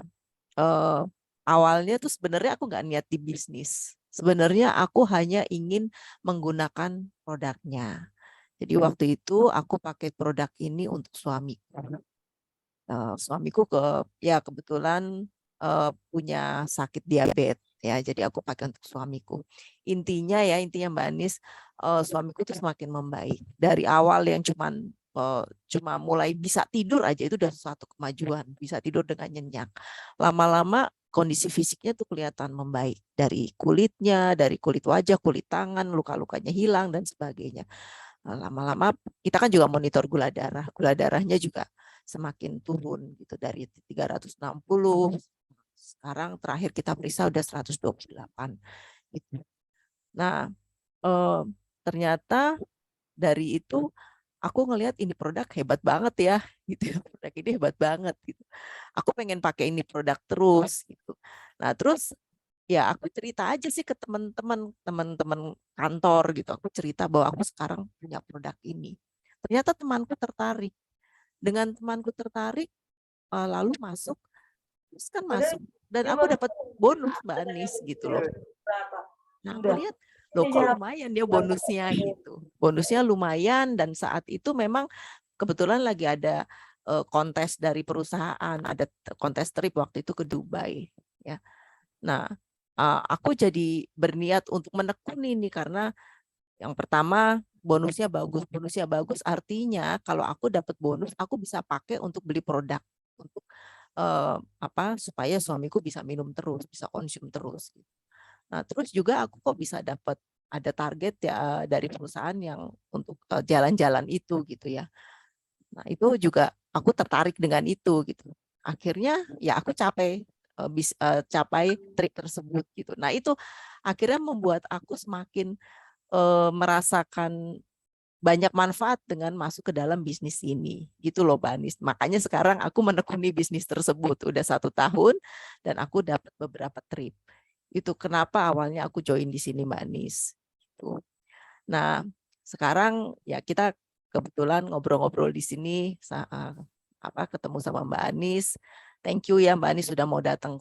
awalnya tuh sebenarnya aku nggak niat di bisnis. Sebenarnya aku hanya ingin menggunakan produknya. Jadi waktu itu aku pakai produk ini untuk suamiku. Suamiku kebetulan punya sakit diabetes ya, jadi aku pakai untuk suamiku. Intinya Mbak Anis, suamiku itu semakin membaik. Dari awal yang cuma mulai bisa tidur aja itu udah suatu kemajuan, bisa tidur dengan nyenyak. Lama-lama kondisi fisiknya tuh kelihatan membaik, dari kulitnya, dari kulit wajah, kulit tangan, luka-lukanya hilang dan sebagainya. Lama-lama kita kan juga monitor gula darah. Gula darahnya juga semakin turun gitu dari 360. Sekarang terakhir kita periksa udah 128 gitu. Nah, ternyata dari itu aku ngelihat ini produk hebat banget ya gitu. Produk ini hebat banget gitu. Aku pengen pakai ini produk terus gitu. Nah, terus ya aku cerita aja sih ke teman-teman kantor gitu. Aku cerita bahwa aku sekarang punya produk ini. Ternyata temanku tertarik. Dengan temanku tertarik, lalu masuk, terus kan masuk. Dan aku dapat bonus Mbak Anis gitu loh. Nah aku lihat, loh kok lumayan ya bonusnya gitu. Bonusnya lumayan dan saat itu memang kebetulan lagi ada kontes dari perusahaan, ada kontes trip waktu itu ke Dubai. Ya. Nah, aku jadi berniat untuk menekuni ini karena yang pertama bonusnya bagus artinya kalau aku dapat bonus aku bisa pakai untuk beli produk untuk supaya suamiku bisa minum terus, bisa konsum terus. Nah, terus juga aku kok bisa dapat ada target ya dari perusahaan yang untuk jalan-jalan itu gitu ya. Nah, itu juga aku tertarik dengan itu gitu. Akhirnya ya aku capai trip tersebut gitu. Nah itu akhirnya membuat aku semakin merasakan banyak manfaat dengan masuk ke dalam bisnis ini gitu loh Mbak Anis. Makanya sekarang aku menekuni bisnis tersebut udah 1 tahun dan aku dapat beberapa trip. Itu kenapa awalnya aku join di sini Mbak Anis. Gitu. Nah sekarang ya kita kebetulan ngobrol-ngobrol di sini ketemu sama Mbak Anis. Thank you ya Mbak Anis sudah mau datang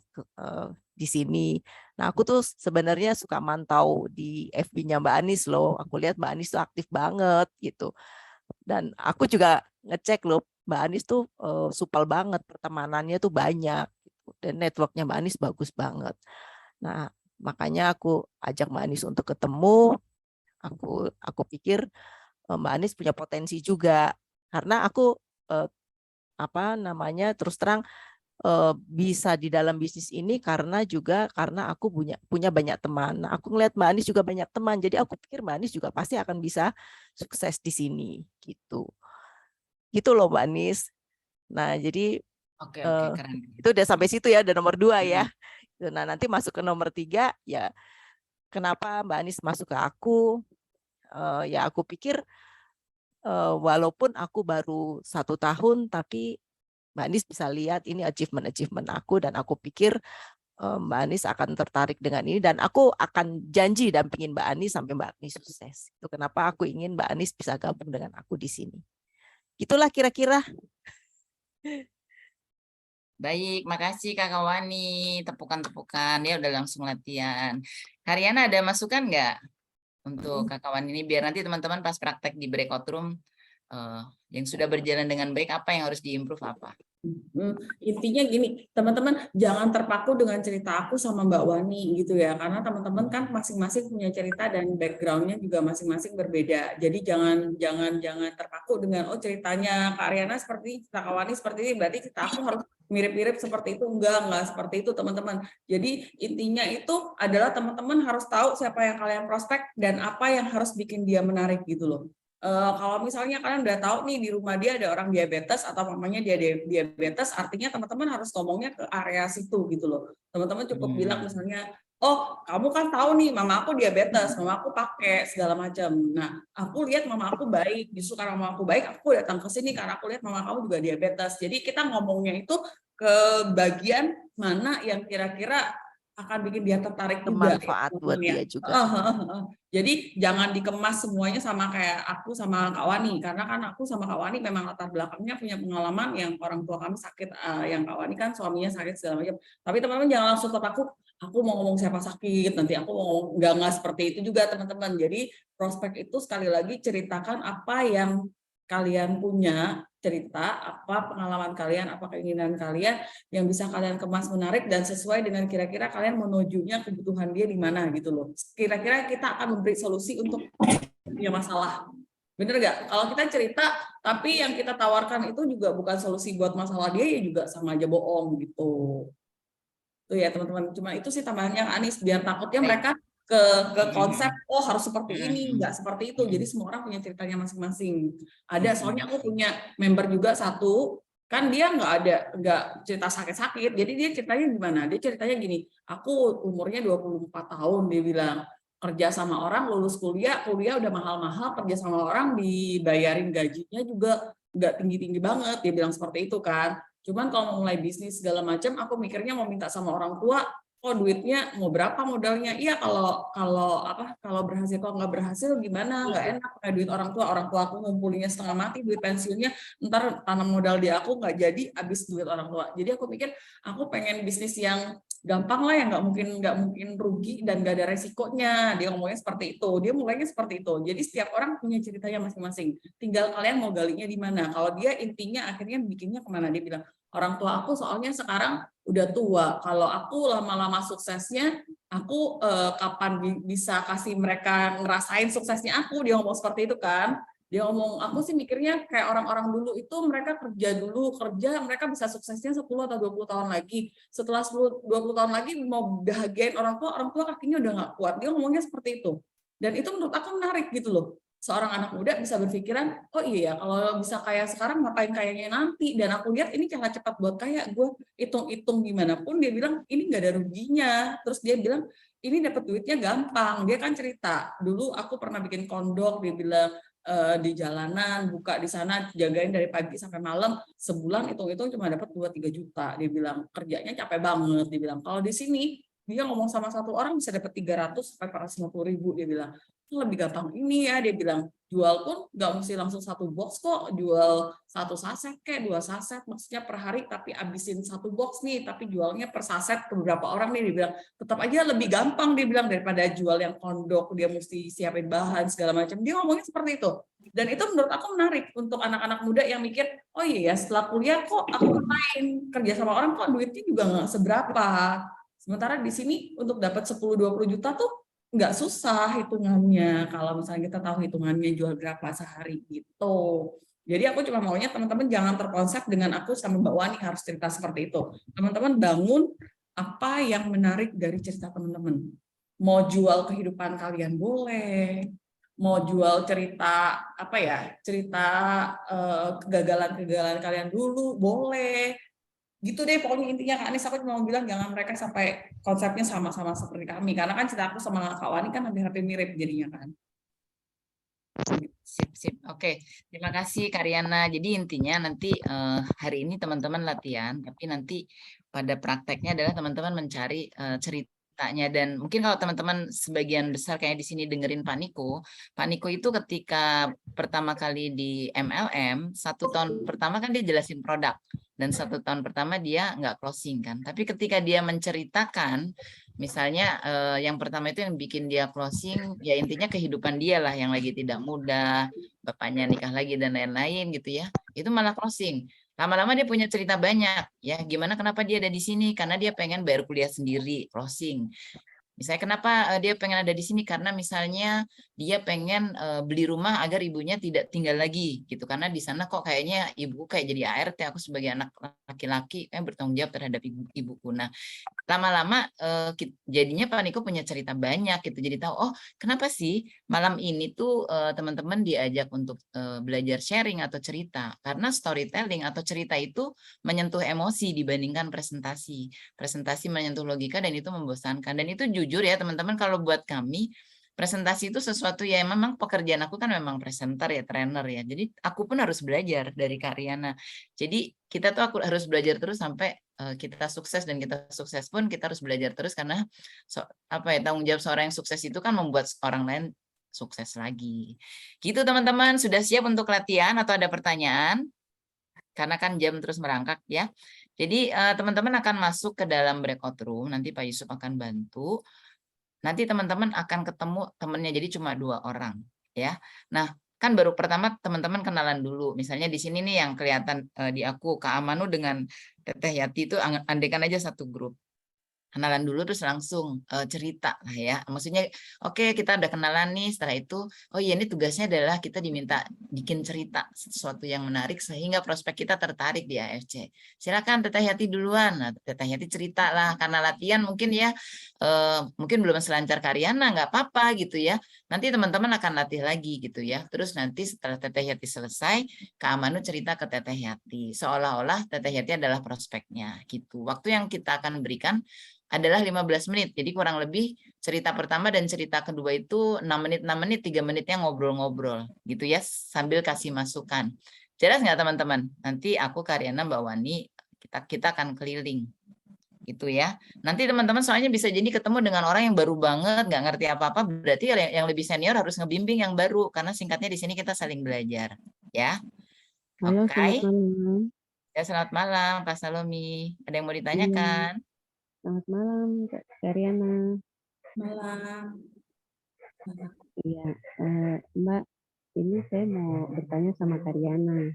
di sini. Nah aku tuh sebenarnya suka mantau di FB-nya Mbak Anis loh. Aku lihat Mbak Anis tuh aktif banget gitu. Dan aku juga ngecek loh Mbak Anis tuh supel banget, pertemanannya tuh banyak. Gitu. Dan networknya Mbak Anis bagus banget. Nah makanya aku ajak Mbak Anis untuk ketemu. Aku pikir Mbak Anis punya potensi juga. Karena aku terus terang bisa di dalam bisnis ini karena aku punya banyak teman. Nah, aku ngeliat Mbak Anis juga banyak teman, jadi aku pikir Mbak Anis juga pasti akan bisa sukses di sini gitu. Gitu loh Mbak Anis. Nah, jadi Oke, keren. itu udah sampai situ ya, udah nomor 2 ya. Nah, nanti masuk ke nomor 3 ya. Kenapa Mbak Anis masuk ke aku? Ya aku pikir walaupun aku baru 1 tahun, tapi Mbak Anis bisa lihat ini achievement aku dan aku pikir Mbak Anis akan tertarik dengan ini dan aku akan janji dampingin Mbak Anis sampai Mbak Anis sukses. Itu kenapa aku ingin Mbak Anis bisa gabung dengan aku di sini. Itulah kira-kira. Baik, makasih Kakak Wani. Tepukan-tepukan ya udah langsung latihan. Karyana ada masukan nggak untuk Kakak Wani ini biar nanti teman-teman pas praktek di breakout room yang sudah berjalan dengan baik apa yang harus diimprove apa? Intinya gini, teman-teman jangan terpaku dengan cerita aku sama Mbak Wani gitu ya, karena teman-teman kan masing-masing punya cerita dan backgroundnya juga masing-masing berbeda. Jadi jangan terpaku dengan ceritanya Kak Ariana seperti cerita Kak Wani seperti ini, berarti cerita aku harus mirip-mirip seperti itu. Enggak seperti itu teman-teman. Jadi intinya itu adalah teman-teman harus tahu siapa yang kalian prospek dan apa yang harus bikin dia menarik gitu loh. Kalau misalnya kalian udah tahu nih di rumah dia ada orang diabetes atau mamanya dia diabetes, artinya teman-teman harus ngomongnya ke area situ gitu loh. Teman-teman cukup bilang misalnya, oh kamu kan tahu nih mama aku diabetes, mama aku pakai segala macam. Nah aku lihat mama aku baik, justru karena mama aku baik aku datang ke sini karena aku lihat mama kamu juga diabetes. Jadi kita ngomongnya itu ke bagian mana yang kira-kira akan bikin dia tertarik juga. Bermanfaat buat dia juga. Jadi jangan dikemas semuanya sama kayak aku sama Kak Wani, karena kan aku sama Kak Wani memang latar belakangnya punya pengalaman yang orang tua kami sakit, yang Kak Wani kan suaminya sakit segala macam. Tapi teman-teman jangan langsung terpaku, aku mau ngomong siapa sakit, nanti aku mau ngomong nggak seperti itu juga teman-teman. Jadi prospek itu sekali lagi ceritakan apa yang kalian punya, cerita apa pengalaman kalian, apa keinginan kalian yang bisa kalian kemas menarik dan sesuai dengan kira-kira kalian menujunya kebutuhan dia di mana gitu loh. Kira-kira kita akan memberi solusi untuk punya masalah. Bener nggak? Kalau kita cerita tapi yang kita tawarkan itu juga bukan solusi buat masalah dia, ya juga sama aja bohong gitu. Tuh ya teman-teman, cuma itu sih tambahannya Anis, biar takutnya mereka ke konsep harus seperti ini, nggak seperti itu. Jadi semua orang punya ceritanya masing-masing. Ada, soalnya aku punya member juga satu, kan dia nggak cerita sakit-sakit, jadi dia ceritanya gimana? Dia ceritanya gini, aku umurnya 24 tahun, dia bilang kerja sama orang, lulus kuliah udah mahal-mahal, kerja sama orang dibayarin gajinya juga nggak tinggi-tinggi banget, dia bilang seperti itu kan. Cuman kalau mau mulai bisnis segala macam, aku mikirnya mau minta sama orang tua, duitnya mau berapa modalnya? Iya kalau berhasil, kalau nggak berhasil gimana? Nggak enak pakai duit orang tua aku ngumpulinnya setengah mati, duit pensiunnya ntar tanam modal di aku nggak jadi, habis duit orang tua. Jadi aku pikir aku pengen bisnis yang gampang lah, yang nggak mungkin rugi dan nggak ada resikonya. Dia ngomongnya seperti itu, dia mulainya seperti itu. Jadi setiap orang punya ceritanya masing-masing. Tinggal kalian mau galinya di mana. Kalau dia intinya akhirnya bikinnya kemana, dia bilang orang tua aku soalnya sekarang udah tua. Kalau aku lama-lama suksesnya, aku kapan bisa kasih mereka ngerasain suksesnya aku? Dia ngomong seperti itu kan. Dia ngomong, aku sih mikirnya kayak orang-orang dulu itu mereka kerja, mereka bisa suksesnya 10 atau 20 tahun lagi. Setelah 10-20 tahun lagi mau bahagiain orang tua kakinya udah nggak kuat. Dia ngomongnya seperti itu. Dan itu menurut aku menarik gitu loh. seorang anak muda bisa berpikiran, oh iya ya, kalau bisa kaya sekarang ngapain kayaknya nanti, dan aku lihat ini cara cepat buat kaya, gue hitung-hitung gimana pun dia bilang ini nggak ada ruginya. Terus dia bilang ini dapat duitnya gampang. Dia kan cerita, dulu aku pernah bikin kondok, dia bilang di jalanan, buka di sana, jagain dari pagi sampai malam, sebulan hitung-hitung cuma dapat 2-3 juta. Dia bilang kerjanya capek banget. Dia bilang kalau di sini dia ngomong sama satu orang bisa dapat 300 sampai 450 ribu. Dia bilang lebih gampang ini ya. Dia bilang jual pun nggak mesti langsung satu box kok, jual satu saset kayak 2 saset, maksudnya per hari, tapi abisin satu box nih, tapi jualnya per saset ke beberapa orang nih. Dia bilang tetap aja lebih gampang, dia bilang, daripada jual yang kondok, dia mesti siapin bahan segala macam. Dia ngomongnya seperti itu. Dan itu menurut aku menarik untuk anak-anak muda yang mikir, oh iya ya setelah kuliah kok aku ngapain kerja sama orang kok duitnya juga nggak seberapa. Sementara di sini untuk dapat 10-20 juta tuh nggak susah hitungannya kalau misalnya kita tahu hitungannya jual berapa sehari gitu. Jadi aku cuma maunya teman-teman jangan terkonsep dengan aku sama Mbak Wani harus cerita seperti itu. Teman-teman bangun apa yang menarik dari cerita teman-teman. Mau jual kehidupan kalian boleh, mau jual cerita apa ya, cerita kegagalan-kegagalan kalian dulu boleh. Gitu deh pokoknya intinya Kak Anis, aku cuma mau bilang jangan mereka sampai konsepnya sama-sama seperti kami, karena kan cerita aku sama Kak Wani kan hampir-hampir mirip jadinya kan. Sip. Oke, terima kasih Karyana. Jadi intinya nanti hari ini teman-teman latihan, tapi nanti pada prakteknya adalah teman-teman mencari ceritanya. Dan mungkin kalau teman-teman sebagian besar kayak di sini dengerin Pak Niko itu ketika pertama kali di MLM, 1 tahun pertama kan dia jelasin produk. Dan 1 tahun pertama dia nggak closing kan. Tapi ketika dia menceritakan, misalnya yang pertama itu yang bikin dia closing, ya intinya kehidupan dia lah yang lagi tidak mudah, bapaknya nikah lagi dan lain-lain gitu ya. Itu malah closing. Lama-lama dia punya cerita banyak ya. Gimana kenapa dia ada di sini? Karena dia pengen bayar kuliah sendiri, closing. Misalnya kenapa dia pengen ada di sini, karena misalnya dia pengen beli rumah agar ibunya tidak tinggal lagi gitu, karena di sana kok kayaknya ibuku kayak jadi ART, aku sebagai anak laki-laki bertanggung jawab terhadap ibuku. Nah, lama-lama jadinya Pak Niko punya cerita banyak gitu, jadi tahu oh kenapa sih malam ini tuh teman-teman diajak untuk belajar sharing atau cerita, karena storytelling atau cerita itu menyentuh emosi dibandingkan presentasi menyentuh logika dan itu membosankan. Dan itu jujur ya teman-teman, kalau buat kami presentasi itu sesuatu yang memang pekerjaan aku kan memang presenter ya, trainer ya. Jadi aku pun harus belajar dari Karyana. Jadi kita tuh aku harus belajar terus sampai kita sukses, dan kita sukses pun kita harus belajar terus, karena tanggung jawab seorang yang sukses itu kan membuat orang lain sukses lagi. Gitu teman-teman, sudah siap untuk latihan atau ada pertanyaan? Karena kan jam terus merangkak ya. Jadi teman-teman akan masuk ke dalam breakout room, nanti Pak Yusuf akan bantu. Nanti teman-teman akan ketemu temennya, jadi cuma 2 orang ya. Nah, kan baru pertama teman-teman kenalan dulu. Misalnya di sini nih yang kelihatan di aku, Kak Amanu dengan Teteh Yati itu andekan aja satu grup. Kenalan dulu terus langsung cerita lah ya. Maksudnya oke, kita udah kenalan nih, setelah itu oh iya ini tugasnya adalah kita diminta bikin cerita sesuatu yang menarik sehingga prospek kita tertarik di AFC. Silakan Teteh Yati duluan. Nah, Teteh Yati cerita lah, karena latihan mungkin ya mungkin belum selancar Karyana, nggak apa-apa gitu ya. Nanti teman-teman akan latih lagi gitu ya. Terus nanti setelah Teteh Yati selesai, Kak Amanu cerita ke Teteh Yati. Seolah-olah Teteh Yati adalah prospeknya gitu. Waktu yang kita akan berikan adalah 15 menit. Jadi kurang lebih cerita pertama dan cerita kedua itu 6 menit, 3 menitnya ngobrol-ngobrol gitu ya, sambil kasih masukan. Jelas nggak teman-teman? Nanti aku, Karyana, Mbak Wani, kita akan keliling gitu ya. Nanti teman-teman soalnya bisa jadi ketemu dengan orang yang baru banget, nggak ngerti apa-apa, berarti yang lebih senior harus ngebimbing yang baru, karena singkatnya di sini kita saling belajar ya. Halo, Oke. selamat malam. Ya, selamat malam Pak Salomi. Ada yang mau ditanyakan? Selamat malam, Kak Karyana. Malam. Iya, Mbak, ini saya mau bertanya sama Karyana.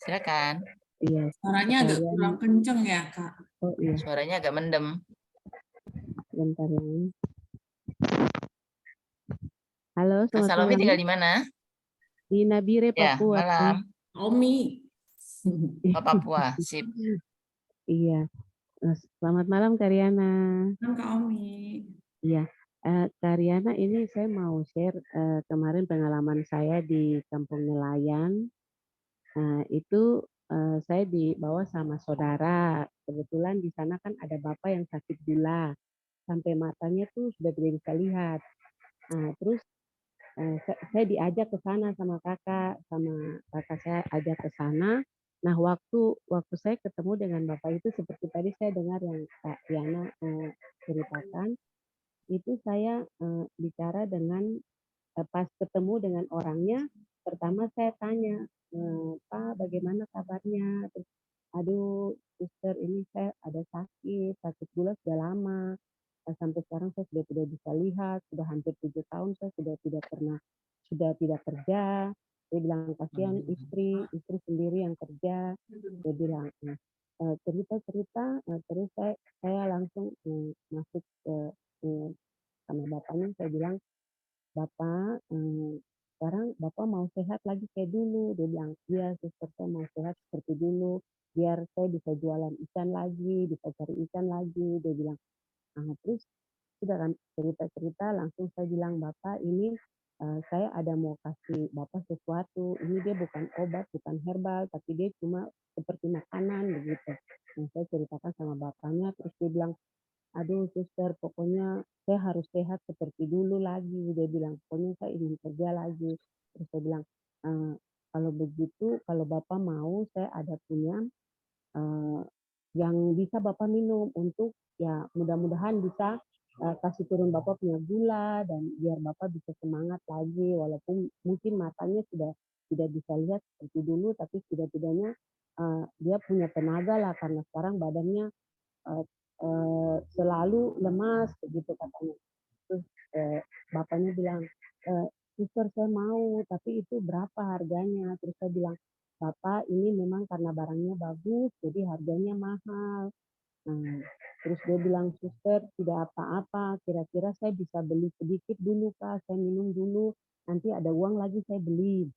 Silakan. Iya. Suaranya agak kurang kenceng ya, Kak. Oh iya. Suaranya agak mendem. Bentar ya. Halo, Kak selamat Salomi malam. tinggal di mana? Di Nabire, Ya, Papua. malam. Omi. Oh, Papua, sip. Iya. Selamat malam, Karyana. Kak Omi. Iya. Kak Riana, ini saya mau share kemarin pengalaman saya di Kampung Nelayan. Itu saya dibawa sama saudara. Kebetulan di sana kan ada bapak yang sakit gula, sampai matanya tuh sudah tidak bisa lihat. Terus saya diajak ke sana sama kakak saya ajak ke sana. Nah, waktu saya ketemu dengan bapak itu seperti tadi saya dengar yang Kak Yana ceritakan, itu saya bicara dengan pas ketemu dengan orangnya, pertama saya tanya, Pak, bagaimana kabarnya? Terus, aduh, suster, ini saya ada sakit gula sudah lama. Sampai sekarang saya sudah tidak bisa lihat, sudah hampir 7 tahun saya sudah tidak kerja. Dia bilang, kasihan istri sendiri yang kerja. Dia bilang, cerita-cerita, terus saya langsung masuk sama bapaknya, saya bilang, Bapak, sekarang Bapak mau sehat lagi kayak dulu. Dia bilang, iya suster, saya mau sehat seperti dulu. Biar saya bisa jualan ikan lagi, bisa cari ikan lagi. Dia bilang, terus sudah kan cerita-cerita langsung saya bilang, Bapak ini saya ada mau kasih Bapak sesuatu. Ini dia bukan obat, bukan herbal, tapi dia cuma seperti makanan begitu. Nah, saya ceritakan sama bapaknya, terus dia bilang, aduh suster, pokoknya saya harus sehat seperti dulu lagi. Dia bilang, pokoknya saya ingin kerja lagi. Terus saya bilang, kalau begitu, kalau Bapak mau, saya ada punya eh, yang bisa Bapak minum untuk ya mudah-mudahan bisa kasih turun Bapak punya gula dan biar Bapak bisa semangat lagi walaupun mungkin matanya sudah tidak bisa lihat seperti dulu, tapi setidaknya dia punya tenaga lah karena sekarang badannya eh, selalu lemas begitu katanya. Terus bapaknya bilang, suster saya mau, tapi itu berapa harganya? Terus saya bilang, Bapak ini memang karena barangnya bagus, jadi harganya mahal. Nah, terus dia bilang, suster tidak apa-apa, kira-kira saya bisa beli sedikit dulu Kak, saya minum dulu, nanti ada uang lagi saya beli.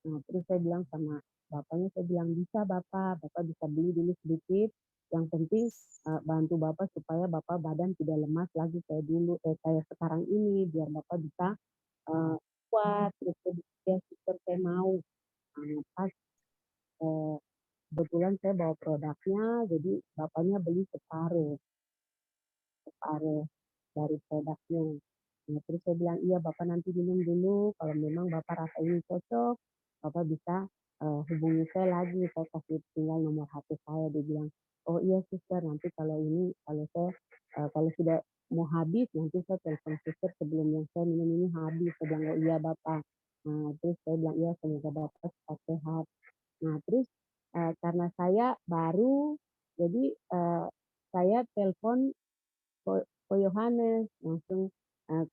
Nah, terus saya bilang sama bapaknya, saya bilang, bisa Bapak bisa beli dulu sedikit, yang penting bantu Bapak supaya Bapak badan tidak lemas lagi kayak dulu, kayak sekarang ini, biar Bapak bisa uh, kuat. Terus dia suster saya mau. Pas uh, kebetulan saya bawa produknya, jadi bapaknya beli separuh dari produknya. Nah, terus saya bilang, iya Bapak nanti minum dulu, kalau memang Bapak rasa ini cocok, Bapak bisa hubungi saya lagi, saya kasih tinggal nomor HP saya. Dia bilang, oh iya suster, nanti kalau sudah mau habis, nanti saya telepon suster sebelum yang saya minum ini habis. Saya bilang, oh iya Bapak. Nah, terus saya bilang, iya semoga Bapak cepat sehat. Nah, terus karena saya baru, jadi saya telepon Ko Yohanes, langsung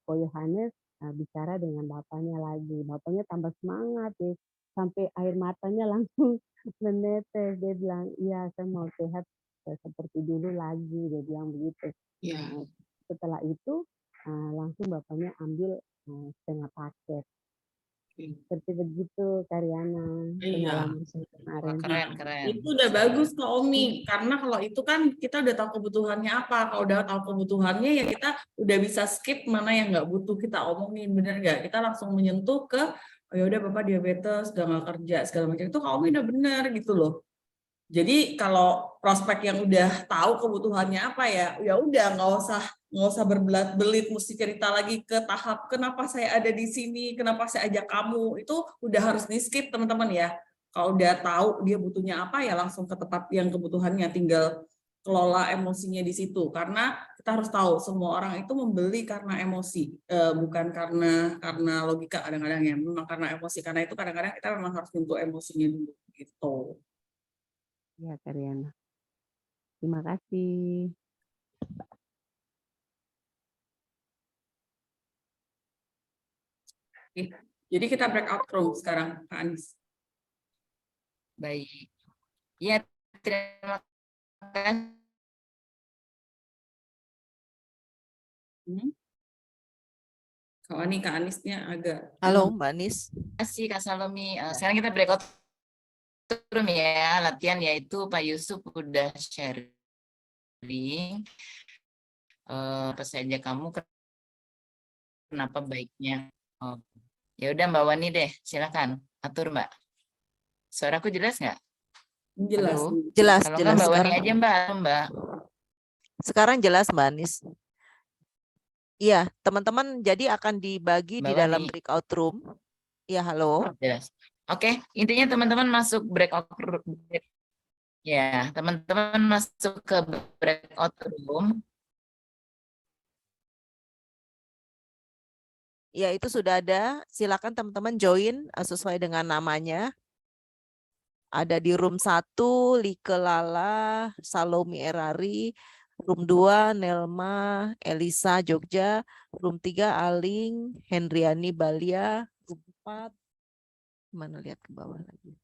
Ko Yohanes bicara dengan bapaknya lagi. Bapaknya tambah semangat deh, sampai air matanya langsung menetes. Dia bilang, iya saya mau sehat seperti dulu lagi. Dia bilang begitu. Nah, setelah itu langsung bapaknya ambil setengah paket. Seperti begitu Karyana Iya. Wah, Hmm. Iya. Hmm. Iya. keren, Nah, keren. itu udah bagus Kak Omi, karena kalau itu kan kita udah tahu kebutuhannya apa. Kalau udah tahu kebutuhannya ya kita udah bisa skip mana yang nggak butuh kita omongin, bener nggak? Kita langsung menyentuh ke, oh ya udah Bapak diabetes, udah nggak kerja segala macam itu Kak Omi udah bener gitu loh. Jadi kalau prospek yang udah tahu kebutuhannya apa ya udah nggak usah berbelit-belit mesti cerita lagi ke tahap kenapa saya ada di sini, kenapa saya ajak kamu, itu udah harus di skip teman-teman ya. Kalau udah tahu dia butuhnya apa ya langsung ke tempat yang kebutuhannya, tinggal kelola emosinya di situ. Karena kita harus tahu semua orang itu membeli karena emosi, bukan karena logika kadang-kadang ya, memang karena emosi. Karena itu kadang-kadang kita memang harus nyentuh emosinya dulu gitu. Ya, Karyana. Terima kasih. Jadi kita breakout room sekarang, Kak Anis. Baik. Ya, terima kasih. Kalau ini Kak Anisnya agak Halo Mbak Nis. Terima kasih Kak Salomi. Sekarang kita breakout room ya, latihan yaitu Pak Yusuf udah sharing apa saja kamu kenapa baiknya. Oh, ya udah Mbak Wani deh, silakan atur Mbak. Suaraku jelas nggak? Jelas. Halo? Jelas, Kalau nggak jelas. Mbak Wani Sekarang, aja Mbak, Mbak. sekarang jelas Mbak Anis. Iya, teman-teman jadi akan dibagi Mbak di dalam Wani, breakout room. Ya, halo. jelas. Oke, intinya teman-teman masuk breakout room. Ya, teman-teman masuk ke breakout room. Ya, itu sudah ada. Silakan teman-teman join sesuai dengan namanya. Ada di room 1, Like Lala, Salomi Erari, room 2, Nelma, Elisa, Jogja, room 3, Aling, Hendriani, Balia, room 4, mana lihat ke bawah lagi.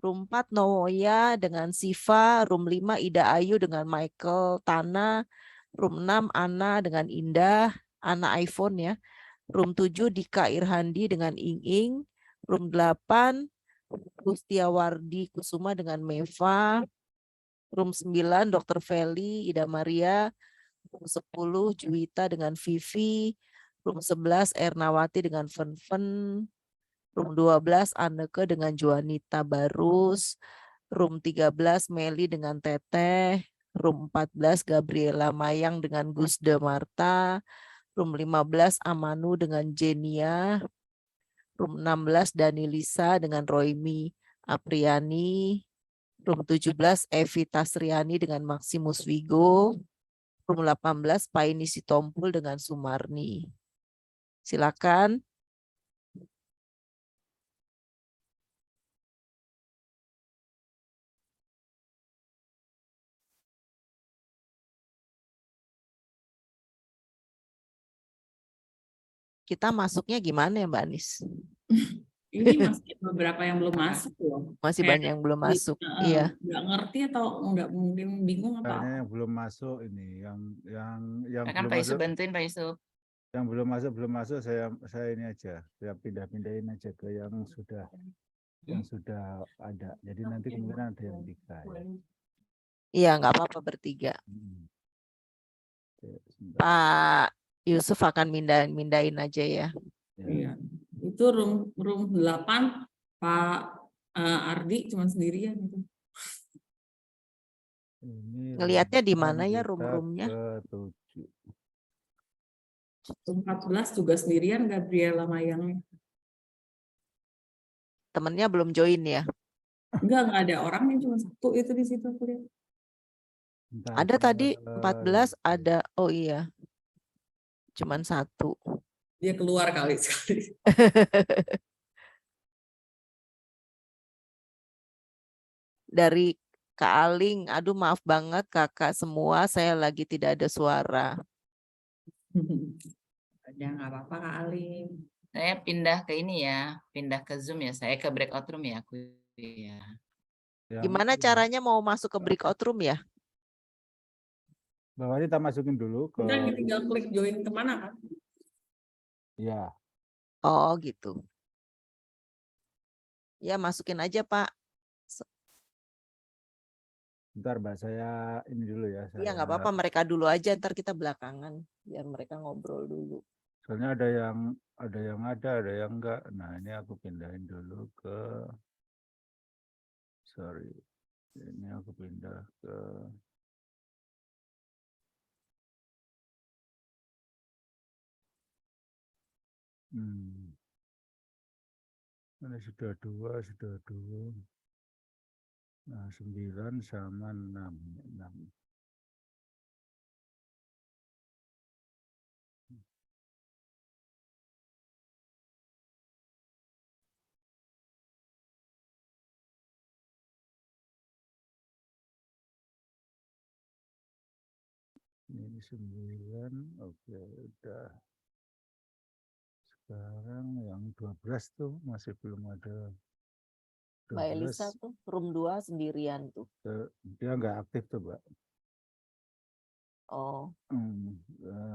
Room 4, Noya dengan Siva, room 5, Ida Ayu dengan Michael Tana, room 6, Ana dengan Indah, Ana iPhone ya, room 7, Dika Irhandi dengan Ing Ing, room 8, Gustiawardi Kusuma dengan Meva, room 9 Dr. Feli, Ida Maria, room 10 Juwita dengan Vivi, room 11 Ernawati dengan Fen, room 12 Anneke dengan Juanita Barus, room 13 Meli dengan Teteh, room 14 Gabriela Mayang dengan Gusde Marta, room 15 Amanu dengan Jenia, room 16 Dani Lisa dengan Roimi Apriani, room 17 Evi Tasriani dengan Maximus Wigo, room 18 Paini Sitompul dengan Sumarni. Silakan. Kita masuknya gimana ya Mbak Anis? Ini masih beberapa yang belum masuk loh. Masih Kayak banyak yang belum masuk. Iya. nggak ngerti atau nggak mungkin bingung apa? Kayaknya yang belum masuk ini, yang Kan belum Pak Yusuf masuk, bantuin Pak Yusuf. yang belum masuk saya ini aja, saya pindahin aja ke yang sudah ada. Jadi nanti kemungkinan ada yang 3 ya. Iya, nggak apa-apa bertiga. Oke, sebentar. Pak Yusuf akan mindahin aja ya. Ya. Iya. Itu room 8 Pak Ardi cuma sendirian gitu. Ini Ngelihatnya di 8, mana ya kita room-roomnya? ke 7. Room 14 juga sendirian Gabriela Mayang. Temennya belum join ya? Enggak ada orangnya cuma satu itu di situ aku lihat. Bentar, Ada tadi 14 ya. ada. Oh iya. Cuman satu. Dia keluar kali sekali. Dari Kak Aling, aduh maaf banget kakak semua, saya lagi tidak ada suara. Ada nggak apa-apa Kak Alim. Saya pindah ke ini ya, pindah ke Zoom ya. Saya ke breakout room ya, aku ya. Gimana caranya mau masuk ke breakout room ya? Bawah kita masukin dulu ke. Kita tinggal klik join kemana kan? Ya. Oh gitu. Ya masukin aja Pak. Bentar Mbak, saya ini dulu ya. Iya nggak apa-apa, mereka dulu aja, ntar kita belakangan. Biar mereka ngobrol dulu. Soalnya ada yang ada yang enggak. Nah ini aku pindahin dulu ke, sorry, ini aku pindah ke, ini sudah dua. Nah 9 sama 6. Ini 9, oke udah. Sekarang yang 12 tuh masih belum ada. Mbak Elisa tuh room 2 sendirian tuh. Dia nggak aktif tuh Mbak. Oh.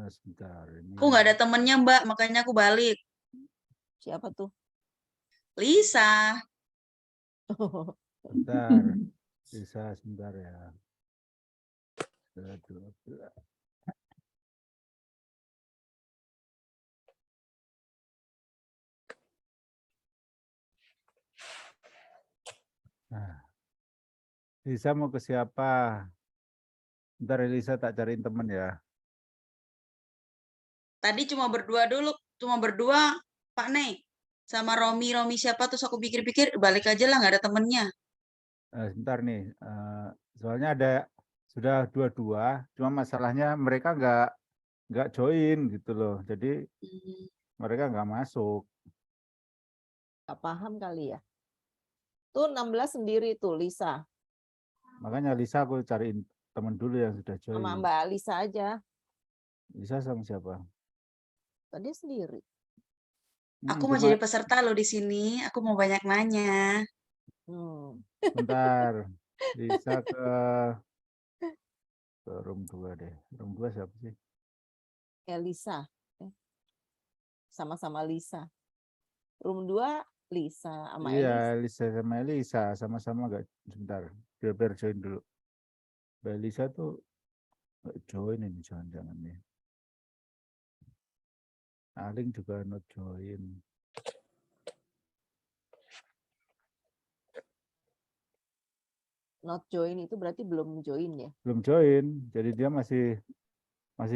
Sebentar ini. Aku nggak ada temennya Mbak, makanya aku balik. Siapa tuh? Lisa. Bentar, bisa sebentar ya. 12. Nah, Lisa mau ke siapa? Ntar Lisa tak cariin temen ya. Tadi cuma berdua dulu, cuma berdua Pak Nei sama Romi. Romi siapa? Terus aku pikir-pikir balik aja lah, nggak ada temennya. Sebentar nih, soalnya ada sudah dua-dua, cuma masalahnya mereka nggak join gitu loh. Jadi Hmm. mereka nggak masuk. Nggak paham kali ya. Tuh 16 sendiri tuh Lisa. Makanya Lisa aku cariin temen dulu yang sudah Sama join. Mbak Lisa aja. Lisa sama siapa? Tadi sendiri. Aku mau Cuma jadi peserta loh di sini. Aku mau banyak nanya. bentar. Lisa ke room 2 deh. Room 2 siapa sih? Elisa. Sama-sama Lisa. Room 2 Lisa sama Iya, Elisa. Lisa sama Elisa sama-sama nggak. Sebentar, biar join dulu. Mbak Elisa tuh nggak join ini jangan-jangan nih. Aling juga not join. Not join itu berarti belum join ya? Belum join, jadi dia masih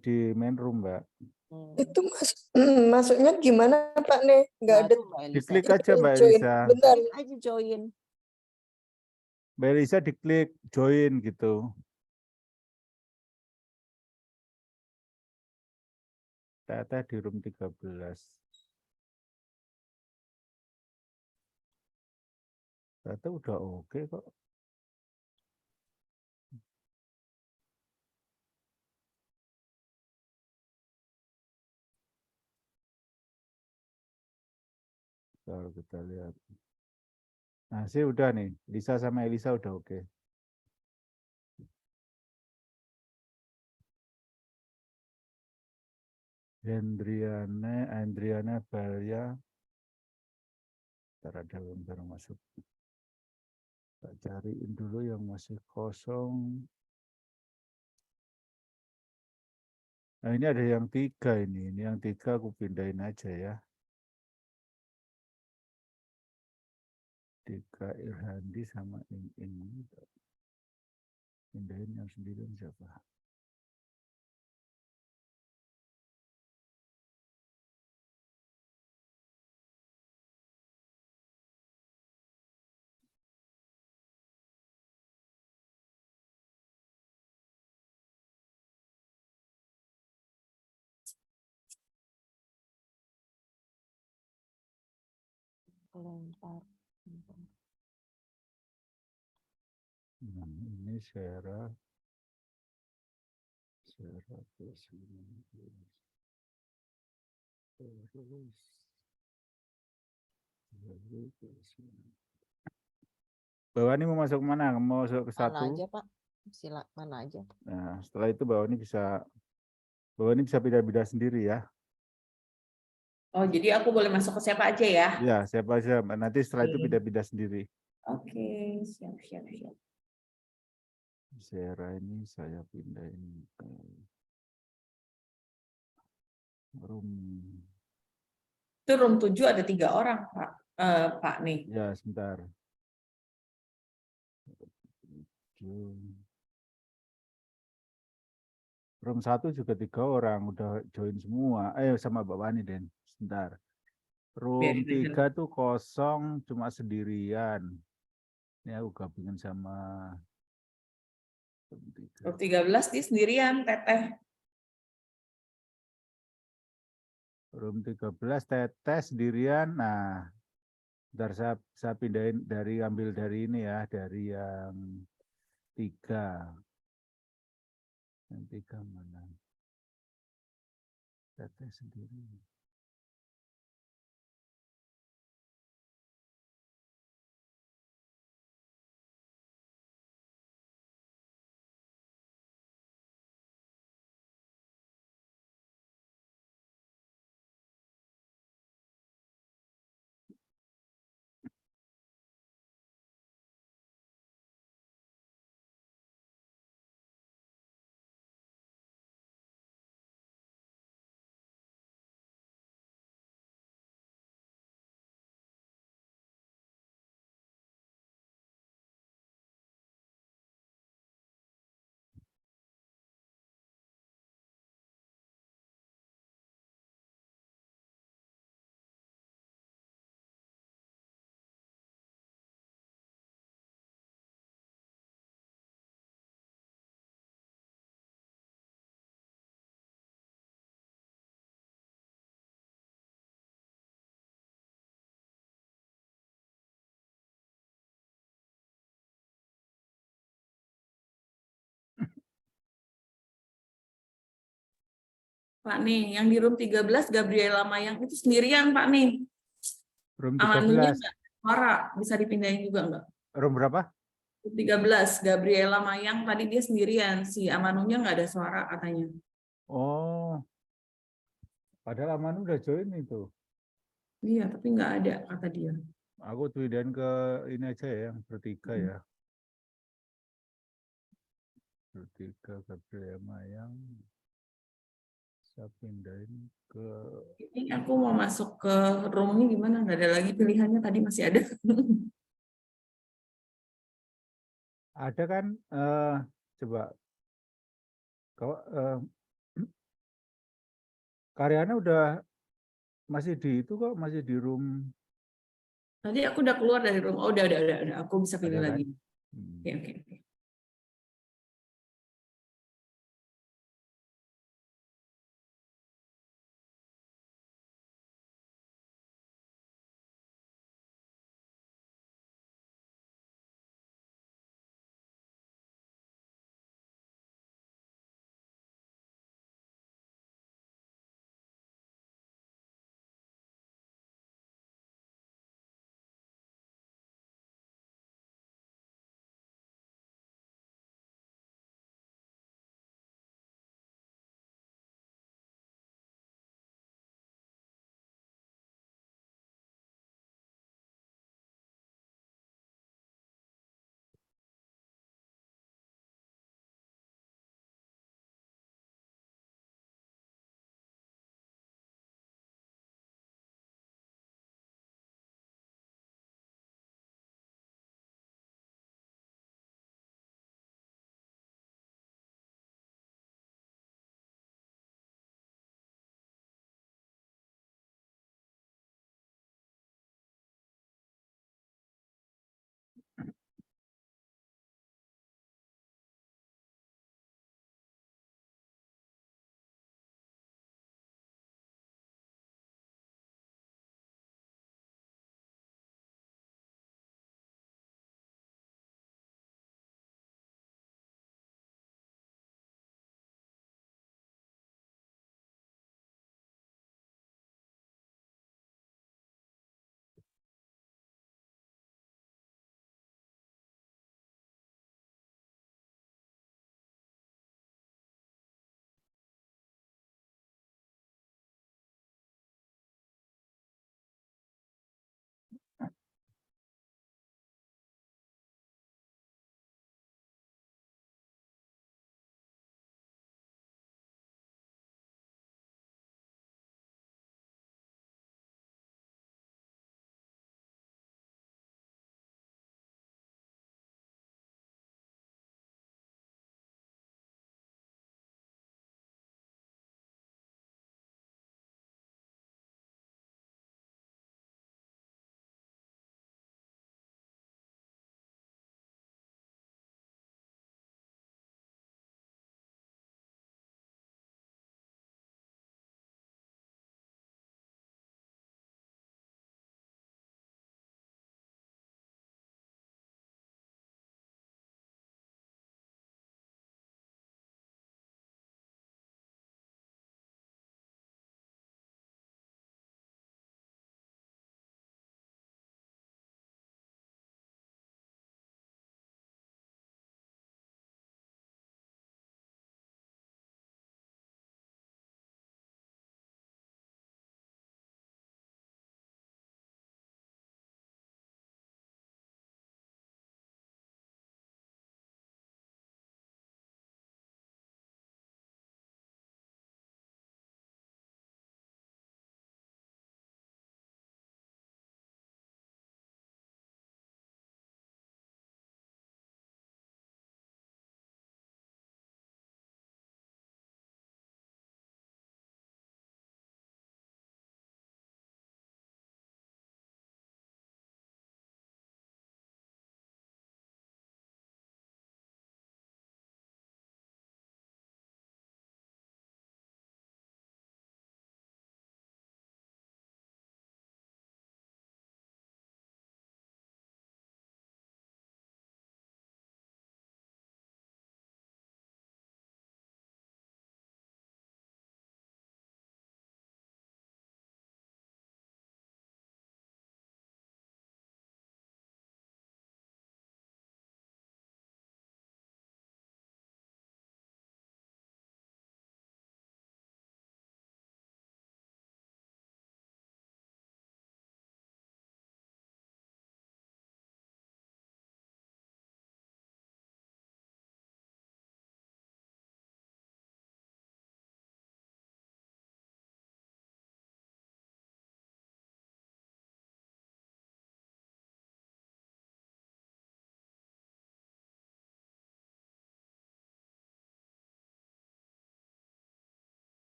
di main room, Mbak. Itu masuknya gimana Pak Nih? Nggak Nah, ada tuh Mbak Elisa. Diklik aja Mbak join. Elisa. Bentar. Klik aja join. Mbak Elisa diklik join gitu. Teteh di room 13. Teteh udah oke kok. Kalau kita lihat. Nah, sih udah nih. Lisa sama Elisa udah oke. Andriana Balia. Ntar ada yang baru masuk. Tak cariin dulu yang masih kosong. Nah, ini ada yang 3 ini. Ini yang 3 aku pindahin aja ya. 3 Irhandi sama ini. Pindahin yang 9 siapa? Lempar. Nah, ini Sarah plus ini. Bawani mau masuk mana? Mau masuk ke Mana 1? aja Pak? Sila mana aja. Nah, setelah itu Bawani bisa pindah-pindah sendiri ya. Oh, jadi aku boleh masuk ke siapa aja ya? Ya, siapa aja. Nanti setelah itu Oke. pindah-pindah sendiri. Oke, siap. Sarah ini saya pindahin ke room. Itu room 7 ada 3 orang, Pak. Pak nih. Ya, sebentar. Room 1 juga 3 orang udah join semua. Sama Mbak Wani Den. Sebentar. Room 3 tuh kosong cuma sendirian. Ini aku gabungin sama Room 13 dia sendirian, Teteh. room 13 Teteh sendirian. Nah, ntar saya pindahin ambil dari ini ya, dari yang 3. Yang 3 mana? Teteh sendiri. Pak nih, yang di room 13 Gabriela Mayang itu sendirian Pak nih. Room Amanunya 13. nggak ada suara, bisa dipindahin juga nggak? Room berapa? Room 13 Gabriela Mayang tadi dia sendirian, si Amanunya nggak ada suara katanya. Oh, padahal Aman udah join itu. Iya, tapi nggak ada kata dia. Aku twiden ke ini aja ya, yang bertiga ya. Bertiga Gabriel Mayang. Saya pindahin ke... Ini aku mau masuk ke roomnya gimana? Nggak ada lagi pilihannya, tadi masih ada. Ada kan, coba. Kau, Karyana udah masih di itu kok, masih di room. Tadi aku udah keluar dari room. Oh, udah. Aku bisa pilih Ada kan? lagi. Hmm. Oke.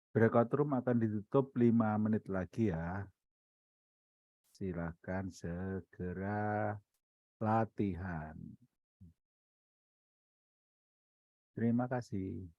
Breakout room akan ditutup 5 menit lagi ya. Silakan segera latihan. Terima kasih.